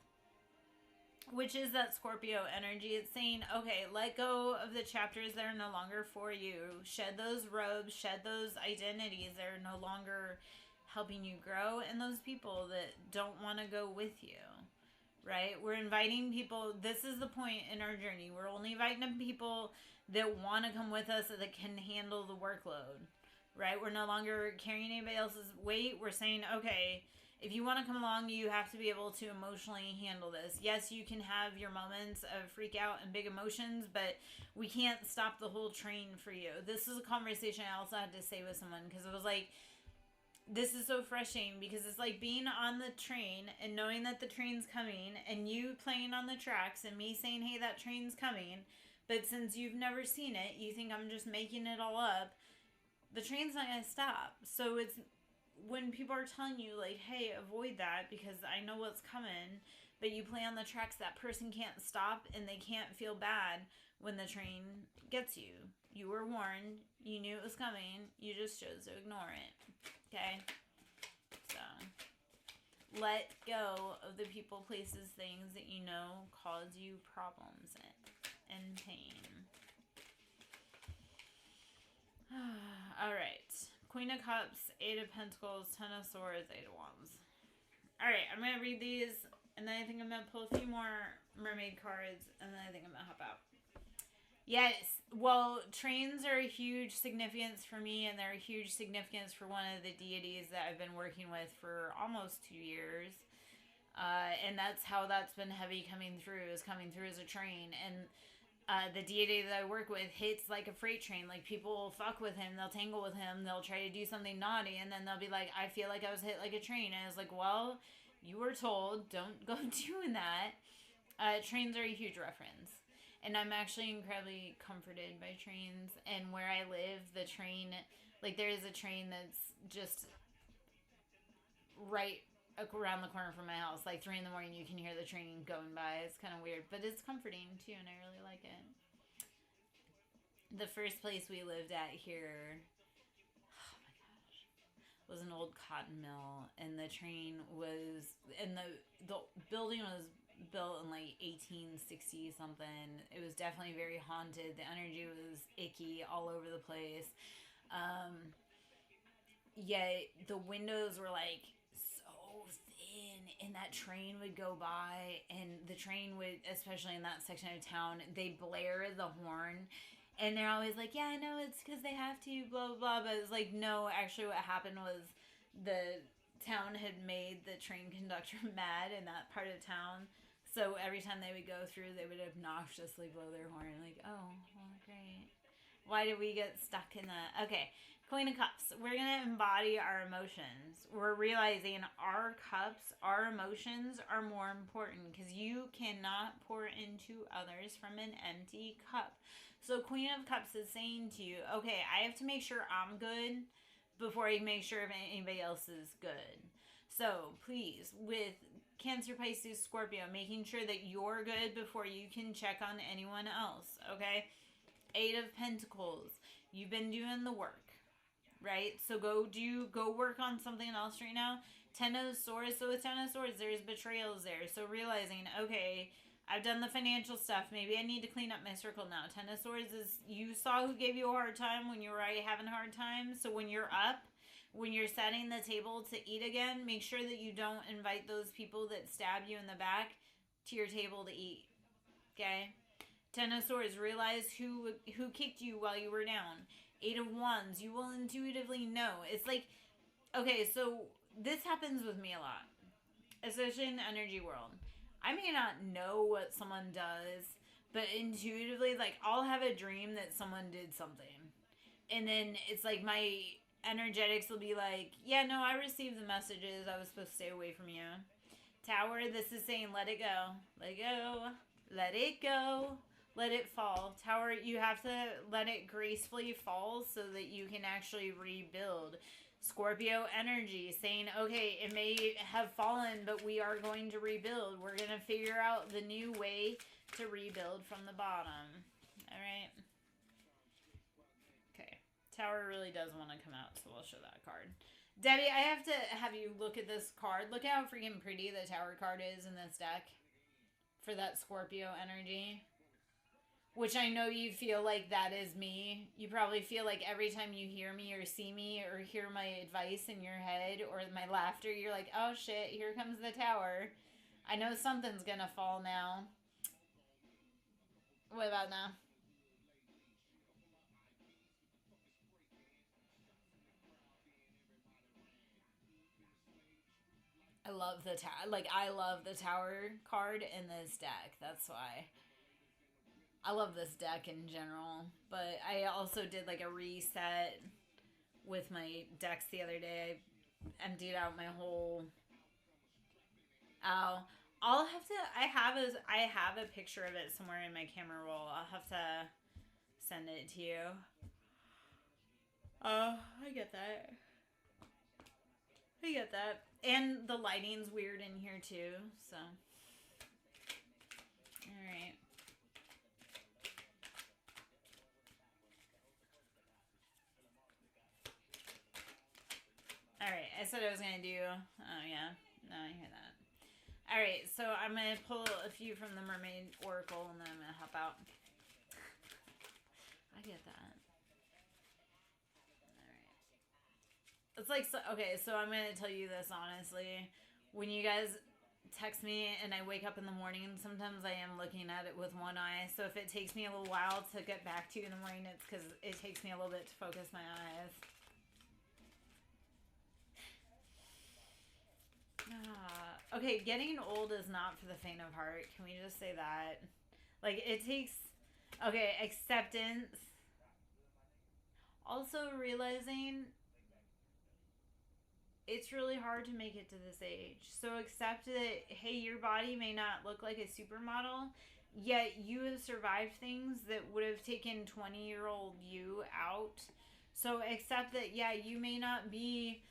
which is that Scorpio energy. It's saying, okay, let go of the chapters that are no longer for you. Shed those robes, shed those identities that are no longer helping you grow, and those people that don't want to go with you, right? We're inviting people. This is the point in our journey. We're only inviting people that want to come with us, that can handle the workload, right? We're no longer carrying anybody else's weight. We're saying, okay, if you want to come along, you have to be able to emotionally handle this. Yes, you can have your moments of freak out and big emotions, but we can't stop the whole train for you. This is a conversation I also had to say with someone, because it was like, this is so frustrating, because it's like being on the train and knowing that the train's coming and you playing on the tracks and me saying, hey, that train's coming, but since you've never seen it, you think I'm just making it all up. The train's not going to stop. So it's when people are telling you, like, hey, avoid that because I know what's coming, but you play on the tracks, that person can't stop and they can't feel bad when the train gets you. You were warned. You knew it was coming. You just chose to ignore it. Okay? So, let go of the people, places, things that you know cause you problems and pain. Alright. Queen of Cups, Eight of Pentacles, Ten of Swords, Eight of Wands. Alright, I'm going to read these, and then I think I'm going to pull a few more mermaid cards, and then I think I'm going to hop out. Yes, well, trains are a huge significance for me, and they're a huge significance for one of the deities that I've been working with for almost 2 years. And that's how that's been heavy coming through as a train. And the deity that I work with hits like a freight train. Like, people will fuck with him, they'll tangle with him, they'll try to do something naughty, and then they'll be like, I feel like I was hit like a train. And I was like, well, you were told, don't go doing that. Trains are a huge reference. And I'm actually incredibly comforted by trains. And where I live, the train, like there is a train that's just right around the corner from my house. Like 3 in the morning, you can hear the train going by. It's kind of weird, but it's comforting too, and I really like it. The first place we lived at here, oh my gosh, was an old cotton mill, and the train was, and the building was built in like 1860 something. It was definitely very haunted. The energy was icky all over the place. Yet the windows were like so thin, and that train would go by, and the train would, especially in that section of town, they blare the horn, and they're always like, yeah, I know it's because they have to, blah blah blah. But it's like, no, actually what happened was the town had made the train conductor mad in that part of town. So every time they would go through, they would obnoxiously blow their horn. Like, oh, well, great. Why did we get stuck in the... Okay, Queen of Cups. We're going to embody our emotions. We're realizing our cups, our emotions are more important, because you cannot pour into others from an empty cup. So Queen of Cups is saying to you, okay, I have to make sure I'm good before I make sure if anybody else is good. So please, with Cancer, Pisces, Scorpio, making sure that you're good before you can check on anyone else, okay? 8 of Pentacles. You've been doing the work, right? So go work on something else right now. 10 of Swords. So with 10 of Swords, there's betrayals there. So realizing, okay, I've done the financial stuff. Maybe I need to clean up my circle now. 10 of Swords is, you saw who gave you a hard time when you were already having a hard time. So when you're up, when you're setting the table to eat again, make sure that you don't invite those people that stab you in the back to your table to eat. Okay? 10 of Swords, realize who kicked you while you were down. 8 of Wands, you will intuitively know. It's like, okay, so this happens with me a lot, especially in the energy world. I may not know what someone does, but intuitively, like, I'll have a dream that someone did something. And then it's like my energetics will be like, yeah, no, I received the messages. I was supposed to stay away from you. Tower, this is saying, let it go. Let it go. Let it go. Let it fall. Tower, you have to let it gracefully fall so that you can actually rebuild. Scorpio energy saying, okay, it may have fallen, but we are going to rebuild. We're going to figure out the new way to rebuild from the bottom. All right. Okay. Tower really does want to come out, so we'll show that card. Debbie, I have to have you look at this card. Look at how freaking pretty the Tower card is in this deck for that Scorpio energy. Which I know you feel like that is me. You probably feel like every time you hear me or see me or hear my advice in your head or my laughter, you're like, oh shit, here comes the Tower. I know something's gonna fall now. What about now? I love the Tower. Like, I love the Tower card in this deck. That's why. I love this deck in general, but I also did like a reset with my decks the other day. I emptied out my whole. Oh, I'll have to. I have a picture of it somewhere in my camera roll. I'll have to send it to you. Oh, I get that. I get that. And the lighting's weird in here too. So, all right. Alright, I said I was going to do... Oh, yeah. No, I hear that. Alright, so I'm going to pull a few from the Mermaid Oracle, and then I'm going to hop out. I get that. Alright. It's like... So, okay, so I'm going to tell you this honestly. When you guys text me and I wake up in the morning, sometimes I am looking at it with one eye. So if it takes me a little while to get back to you in the morning, it's because it takes me a little bit to focus my eyes. Okay, getting old is not for the faint of heart. Can we just say that? Like, it takes... Okay, acceptance. Also realizing it's really hard to make it to this age. So accept that, hey, your body may not look like a supermodel, yet you have survived things that would have taken 20-year-old you out. So accept that, yeah, you may not be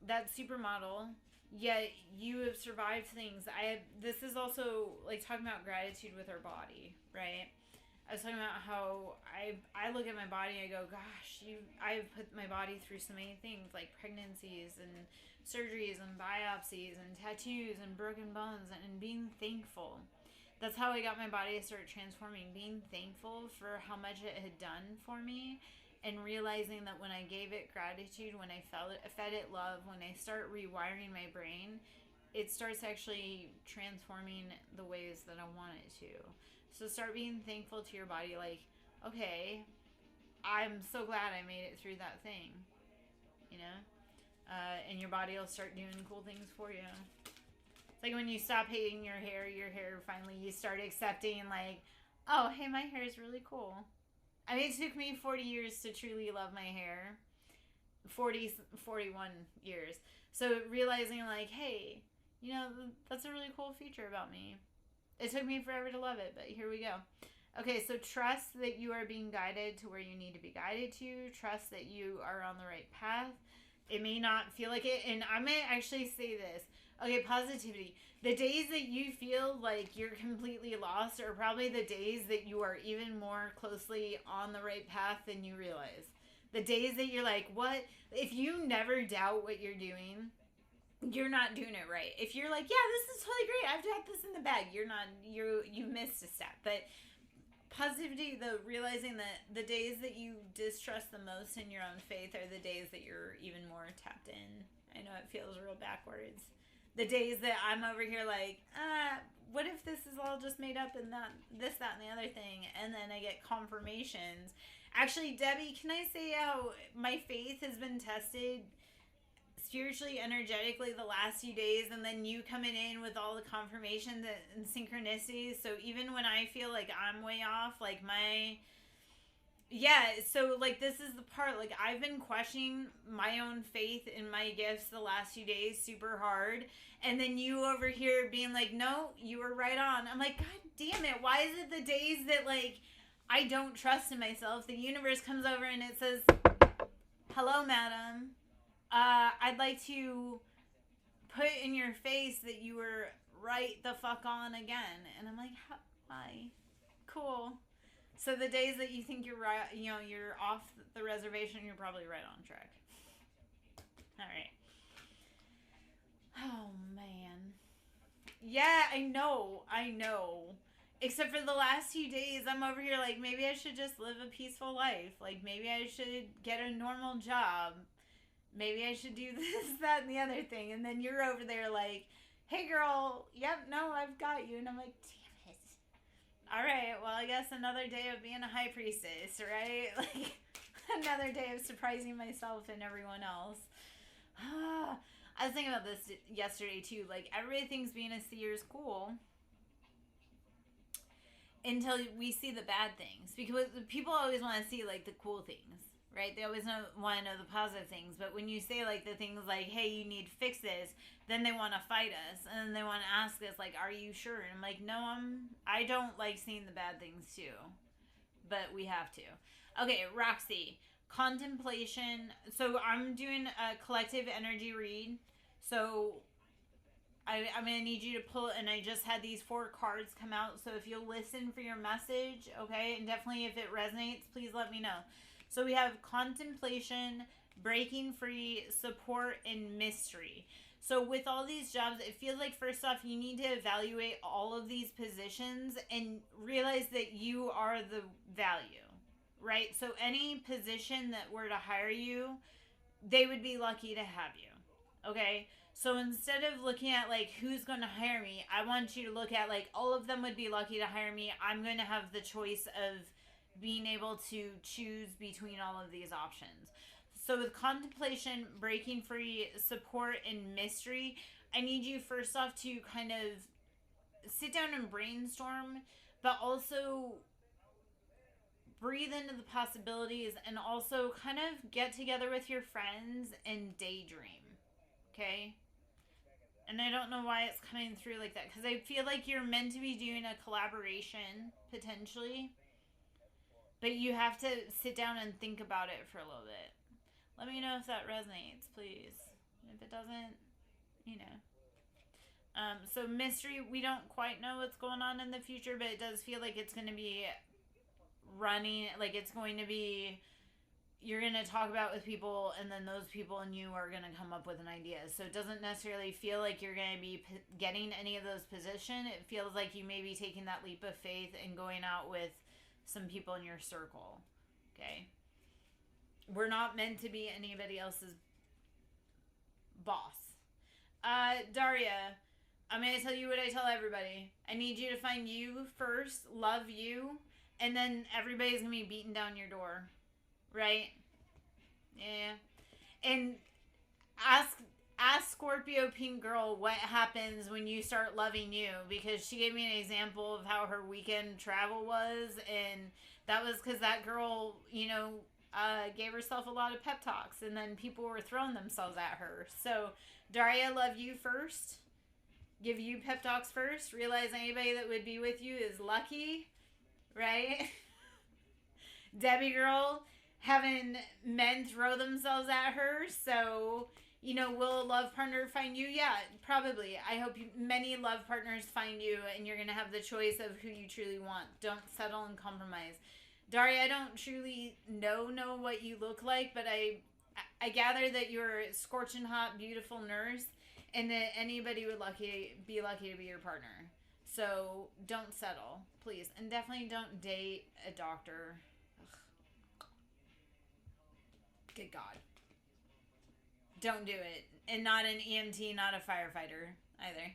that supermodel, yet you have survived things. This is also like talking about gratitude with our body, right? I was talking about how I look at my body and I go, gosh, I've put my body through so many things like pregnancies and surgeries and biopsies and tattoos and broken bones, and being thankful. That's how I got my body to start transforming. Being thankful for how much it had done for me, and realizing that when I gave it gratitude, when I fed it love, when I start rewiring my brain, it starts actually transforming the ways that I want it to. So start being thankful to your body, like, okay, I'm so glad I made it through that thing, you know? And your body will start doing cool things for you. It's like when you stop hating your hair finally, you start accepting, like, oh, hey, my hair is really cool. I mean, it took me 40 years to truly love my hair. 41 years. So realizing, like, hey, you know, that's a really cool feature about me. It took me forever to love it, but here we go. Okay, so trust that you are being guided to where you need to be guided to. Trust that you are on the right path. It may not feel like it, and I may actually say this. Okay, positivity. The days that you feel like you're completely lost are probably the days that you are even more closely on the right path than you realize. The days that you're like, what? If you never doubt what you're doing, you're not doing it right. If you're like, yeah, this is totally great, I've got this in the bag, you missed a step. But positivity, though, realizing that the days that you distrust the most in your own faith are the days that you're even more tapped in. I know it feels real backwards. The days that I'm over here like, what if this is all just made up and that, this, that, and the other thing, and then I get confirmations. Actually, Debbie, can I say how my faith has been tested spiritually, energetically the last few days, and then you coming in with all the confirmations and synchronicities. So even when I feel like I'm way off, like so like this is the part, like I've been questioning my own faith in my gifts the last few days super hard, and then you over here being like, no, you were right on. I'm like, god damn it, why is it the days that like I don't trust in myself, the universe comes over and it says, hello madam, I'd like to put in your face that you were right the fuck on again. And I'm like, hi, cool. So the days that you think you're right, you know, you're off the reservation, you're probably right on track. All right. Oh man. Yeah, I know. Except for the last few days, I'm over here like, maybe I should just live a peaceful life. Like, maybe I should get a normal job. Maybe I should do this, that, and the other thing. And then you're over there like, hey girl, yep, no, I've got you. And I'm like, damn it. All right, well, I guess another day of being a high priestess, right? Like, another day of surprising myself and everyone else. I was thinking about this yesterday too. Like, everybody thinks being a seer is cool until we see the bad things. Because people always want to see, like, the cool things. Right? They always want to know the positive things. But when you say, like, the things like, hey, you need to fix this, then they want to fight us. And then they want to ask us, like, are you sure? And I'm like, no, I don't like seeing the bad things, too. But we have to. Okay, Roxy. Contemplation. So I'm doing a collective energy read. So I'm going to need you to pull, and I just had these 4 cards come out. So if you'll listen for your message, okay? And definitely if it resonates, please let me know. So we have contemplation, breaking free, support, and mystery. So with all these jobs, it feels like first off, you need to evaluate all of these positions and realize that you are the value, right? So any position that were to hire you, they would be lucky to have you, okay? So instead of looking at like who's going to hire me, I want you to look at like all of them would be lucky to hire me. I'm going to have the choice of being able to choose between all of these options. So with contemplation, breaking free, support, and mystery, I need you first off to kind of sit down and brainstorm, but also breathe into the possibilities, and also kind of get together with your friends and daydream. Okay? And I don't know why it's coming through like that. Because I feel like you're meant to be doing a collaboration, potentially. But you have to sit down and think about it for a little bit. Let me know if that resonates, please. If it doesn't, you know. So mystery, we don't quite know what's going on in the future, but it does feel like it's going to be running, like it's going to be, you're going to talk about with people, and then those people and you are going to come up with an idea. So it doesn't necessarily feel like you're going to be getting any of those positions. It feels like you may be taking that leap of faith and going out with some people in your circle. Okay? We're not meant to be anybody else's boss. Daria, I'm going to tell you what I tell everybody. I need you to find you first, love you, and then everybody's going to be beating down your door. Right? Yeah. And ask Scorpio Pink Girl what happens when you start loving you, because she gave me an example of how her weekend travel was, and that was because that girl, gave herself a lot of pep talks, and then people were throwing themselves at her. So, Daria, love you first. Give you pep talks first. Realize anybody that would be with you is lucky, right? Debbie girl, having men throw themselves at her. So, will a love partner find you? Yeah, probably. I hope many love partners find you, and you're going to have the choice of who you truly want. Don't settle and compromise. Daria, I don't truly know what you look like, but I gather that you're a scorching hot, beautiful nurse, and that anybody would be lucky to be your partner. So don't settle, please. And definitely don't date a doctor. Ugh. Good God. Don't do it. And not an EMT, not a firefighter either.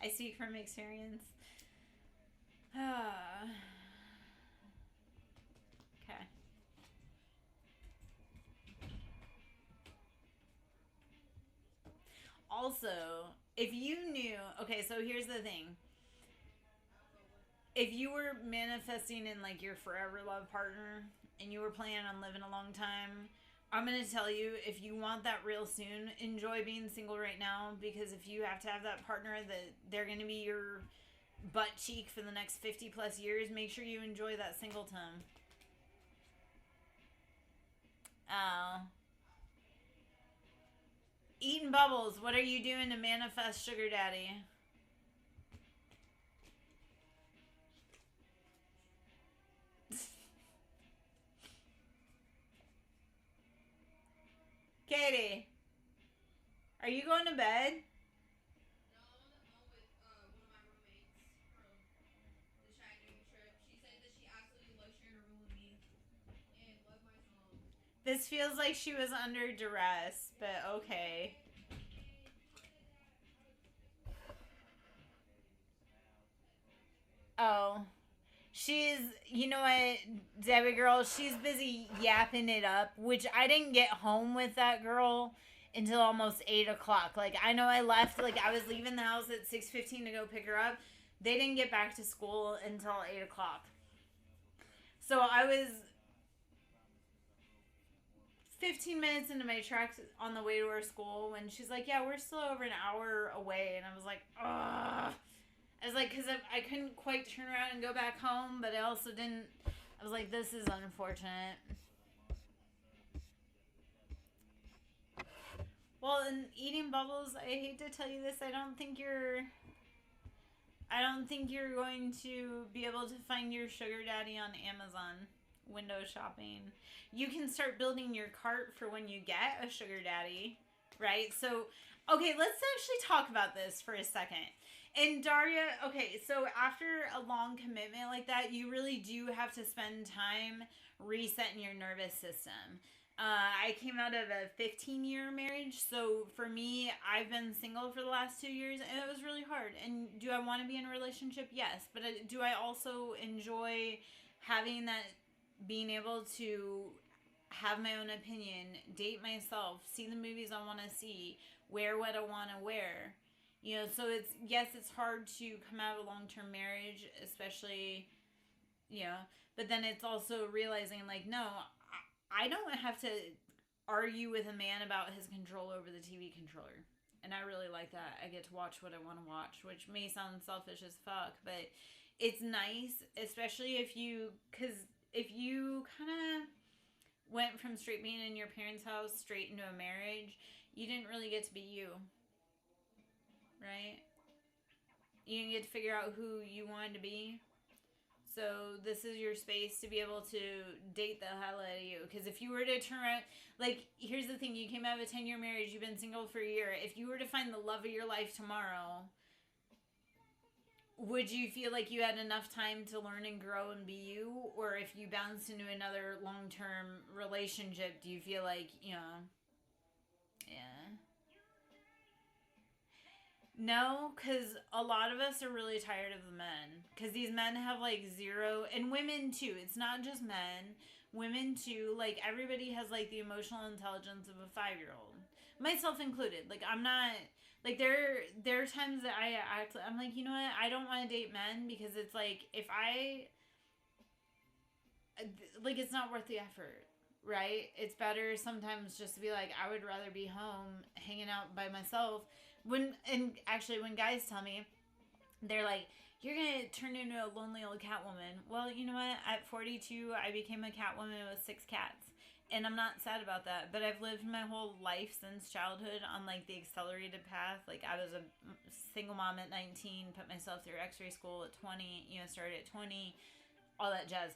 I speak from experience. Okay. Also, if you knew, okay, so here's the thing. If you were manifesting in like your forever love partner and you were planning on living a long time, I'm going to tell you, if you want that real soon, enjoy being single right now, because if you have to have that partner that they're going to be your butt cheek for the next 50 plus years, make sure you enjoy that singleton. Eating bubbles, what are you doing to manifest sugar daddy? Katie, are you going to bed? This feels like she was under duress, but okay. Oh. She's, you know what, Debbie girl, she's busy yapping it up, which I didn't get home with that girl until almost 8 o'clock. Like, I know I left, like, I was leaving the house at 6:15 to go pick her up. They didn't get back to school until 8 o'clock. So I was 15 minutes into my tracks on the way to her school when she's like, yeah, we're still over an hour away. And I was like, ugh. I was like, because I couldn't quite turn around and go back home, but I also didn't. I was like, this is unfortunate. Well, in eating bubbles, I hate to tell you this, I don't think you're going to be able to find your sugar daddy on Amazon window shopping. You can start building your cart for when you get a sugar daddy, right? So, okay, let's actually talk about this for a second. And Daria, okay, so after a long commitment like that, you really do have to spend time resetting your nervous system. I came out of a 15-year marriage, so for me, I've been single for the last 2 years, and it was really hard. And do I want to be in a relationship? Yes. But do I also enjoy having that, being able to have my own opinion, date myself, see the movies I want to see, wear what I want to wear? So it's hard to come out of a long-term marriage, especially, but then it's also realizing, like, no, I don't have to argue with a man about his control over the TV controller. And I really like that. I get to watch what I want to watch, which may sound selfish as fuck, but it's nice, especially if you, because if you kind of went from straight being in your parents' house straight into a marriage, you didn't really get to be you, right? You didn't get to figure out who you wanted to be. So this is your space to be able to date the hell out of you. Because if you were to turn around, like, here's the thing, you came out of a 10-year marriage, you've been single for a year. If you were to find the love of your life tomorrow, would you feel like you had enough time to learn and grow and be you? Or if you bounced into another long-term relationship, do you feel like, you know, yeah. No, because a lot of us are really tired of the men. Because these men have like zero, and women too. It's not just men. Women too. Like everybody has like the emotional intelligence of a 5-year-old, myself included. Like I'm not. Like there are times that I'm like, you know what? I don't want to date men because it's like if I like it's not worth the effort. Right? It's better sometimes just to be like, I would rather be home hanging out by myself. When guys tell me, they're like, you're gonna turn into a lonely old Catwoman. Well, you know what? At 42, I became a Catwoman with 6 cats. And I'm not sad about that. But I've lived my whole life since childhood on like the accelerated path. Like I was a single mom at 19, put myself through x-ray school at 20, started at 20, all that jazz.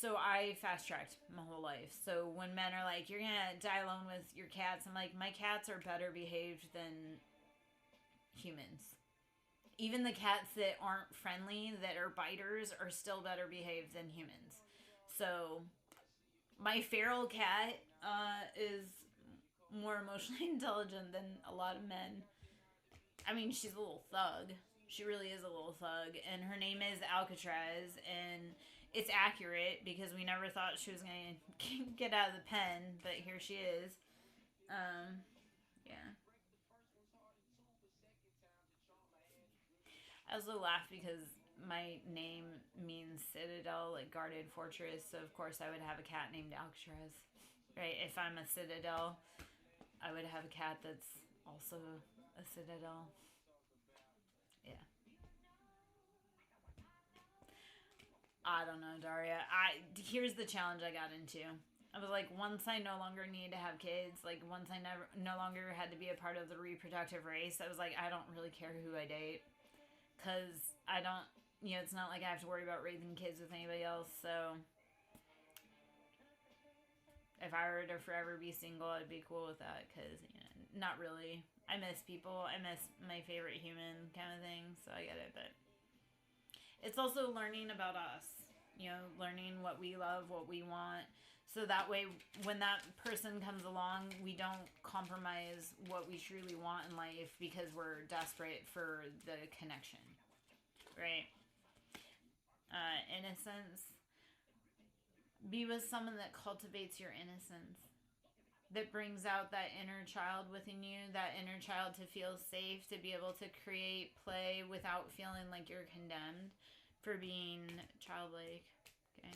So I fast tracked my whole life. So when men are like, you're gonna die alone with your cats, I'm like, my cats are better behaved than humans. Even the cats that aren't friendly, that are biters, are still better behaved than humans. So my feral cat is more emotionally intelligent than a lot of men. I mean, she's a little thug. She really is a little thug. And her name is Alcatraz. And it's accurate because we never thought she was going to get out of the pen. But here she is. Yeah. I also laugh because my name means citadel, like guarded fortress. So, of course, I would have a cat named Alcatraz. Right? If I'm a citadel, I would have a cat that's also a citadel. Yeah. I don't know, Daria. Here's the challenge I got into. I was like, once I no longer need to have kids, like once I no longer had to be a part of the reproductive race, I was like, I don't really care who I date, because I don't, it's not like I have to worry about raising kids with anybody else. So if I were to forever be single, I'd be cool with that, because not really. I miss people. I miss my favorite human kind of thing. So I get it, but it's also learning about us. Learning what we love, what we want. So that way, when that person comes along, we don't compromise what we truly want in life because we're desperate for the connection. Right? Innocence. Be with someone that cultivates your innocence. That brings out that inner child within you, that inner child to feel safe, to be able to create, play without feeling like you're condemned for being childlike. Okay.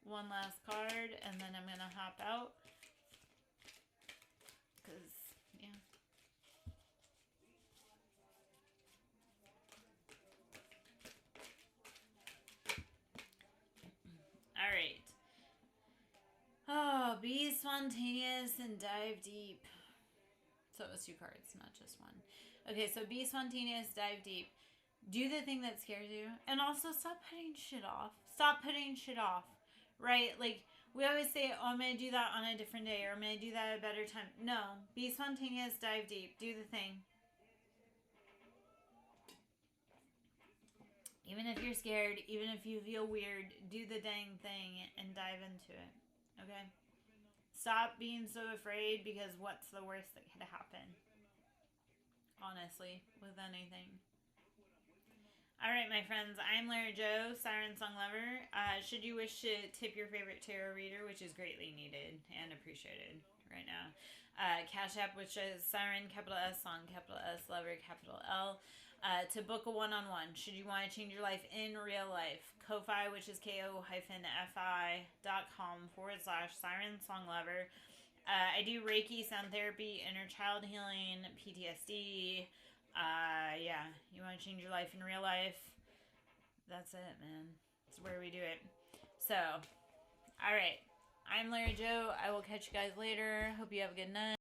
One last card, and then I'm going to hop out. Because, yeah. All right. Oh, be spontaneous and dive deep. So it was 2 cards, not just one. Okay, so be spontaneous, dive deep. Do the thing that scares you. And also stop putting shit off. Stop putting shit off. Right? Like, we always say, oh, I'm going to do that on a different day, or I'm going to do that at a better time. No. Be spontaneous, dive deep. Do the thing. Even if you're scared, even if you feel weird, do the dang thing and dive into it. Okay? Stop being so afraid, because what's the worst that could happen? Honestly, with anything. Alright, my friends, I'm Lara Jo, Siren Song Lover. Should you wish to tip your favorite tarot reader, which is greatly needed and appreciated right now, Cash App, which is Siren, capital S, Song, capital S, Lover, capital L. to book a one-on-one should you want to change your life in real life. Ko-Fi, which is ko-fi.com/Siren Song Lover. I do Reiki, sound therapy, inner child healing, PTSD. Yeah, you want to change your life in real life? That's it, man. It's where we do it. So, all right. I'm Larry Joe. I will catch you guys later. Hope you have a good night.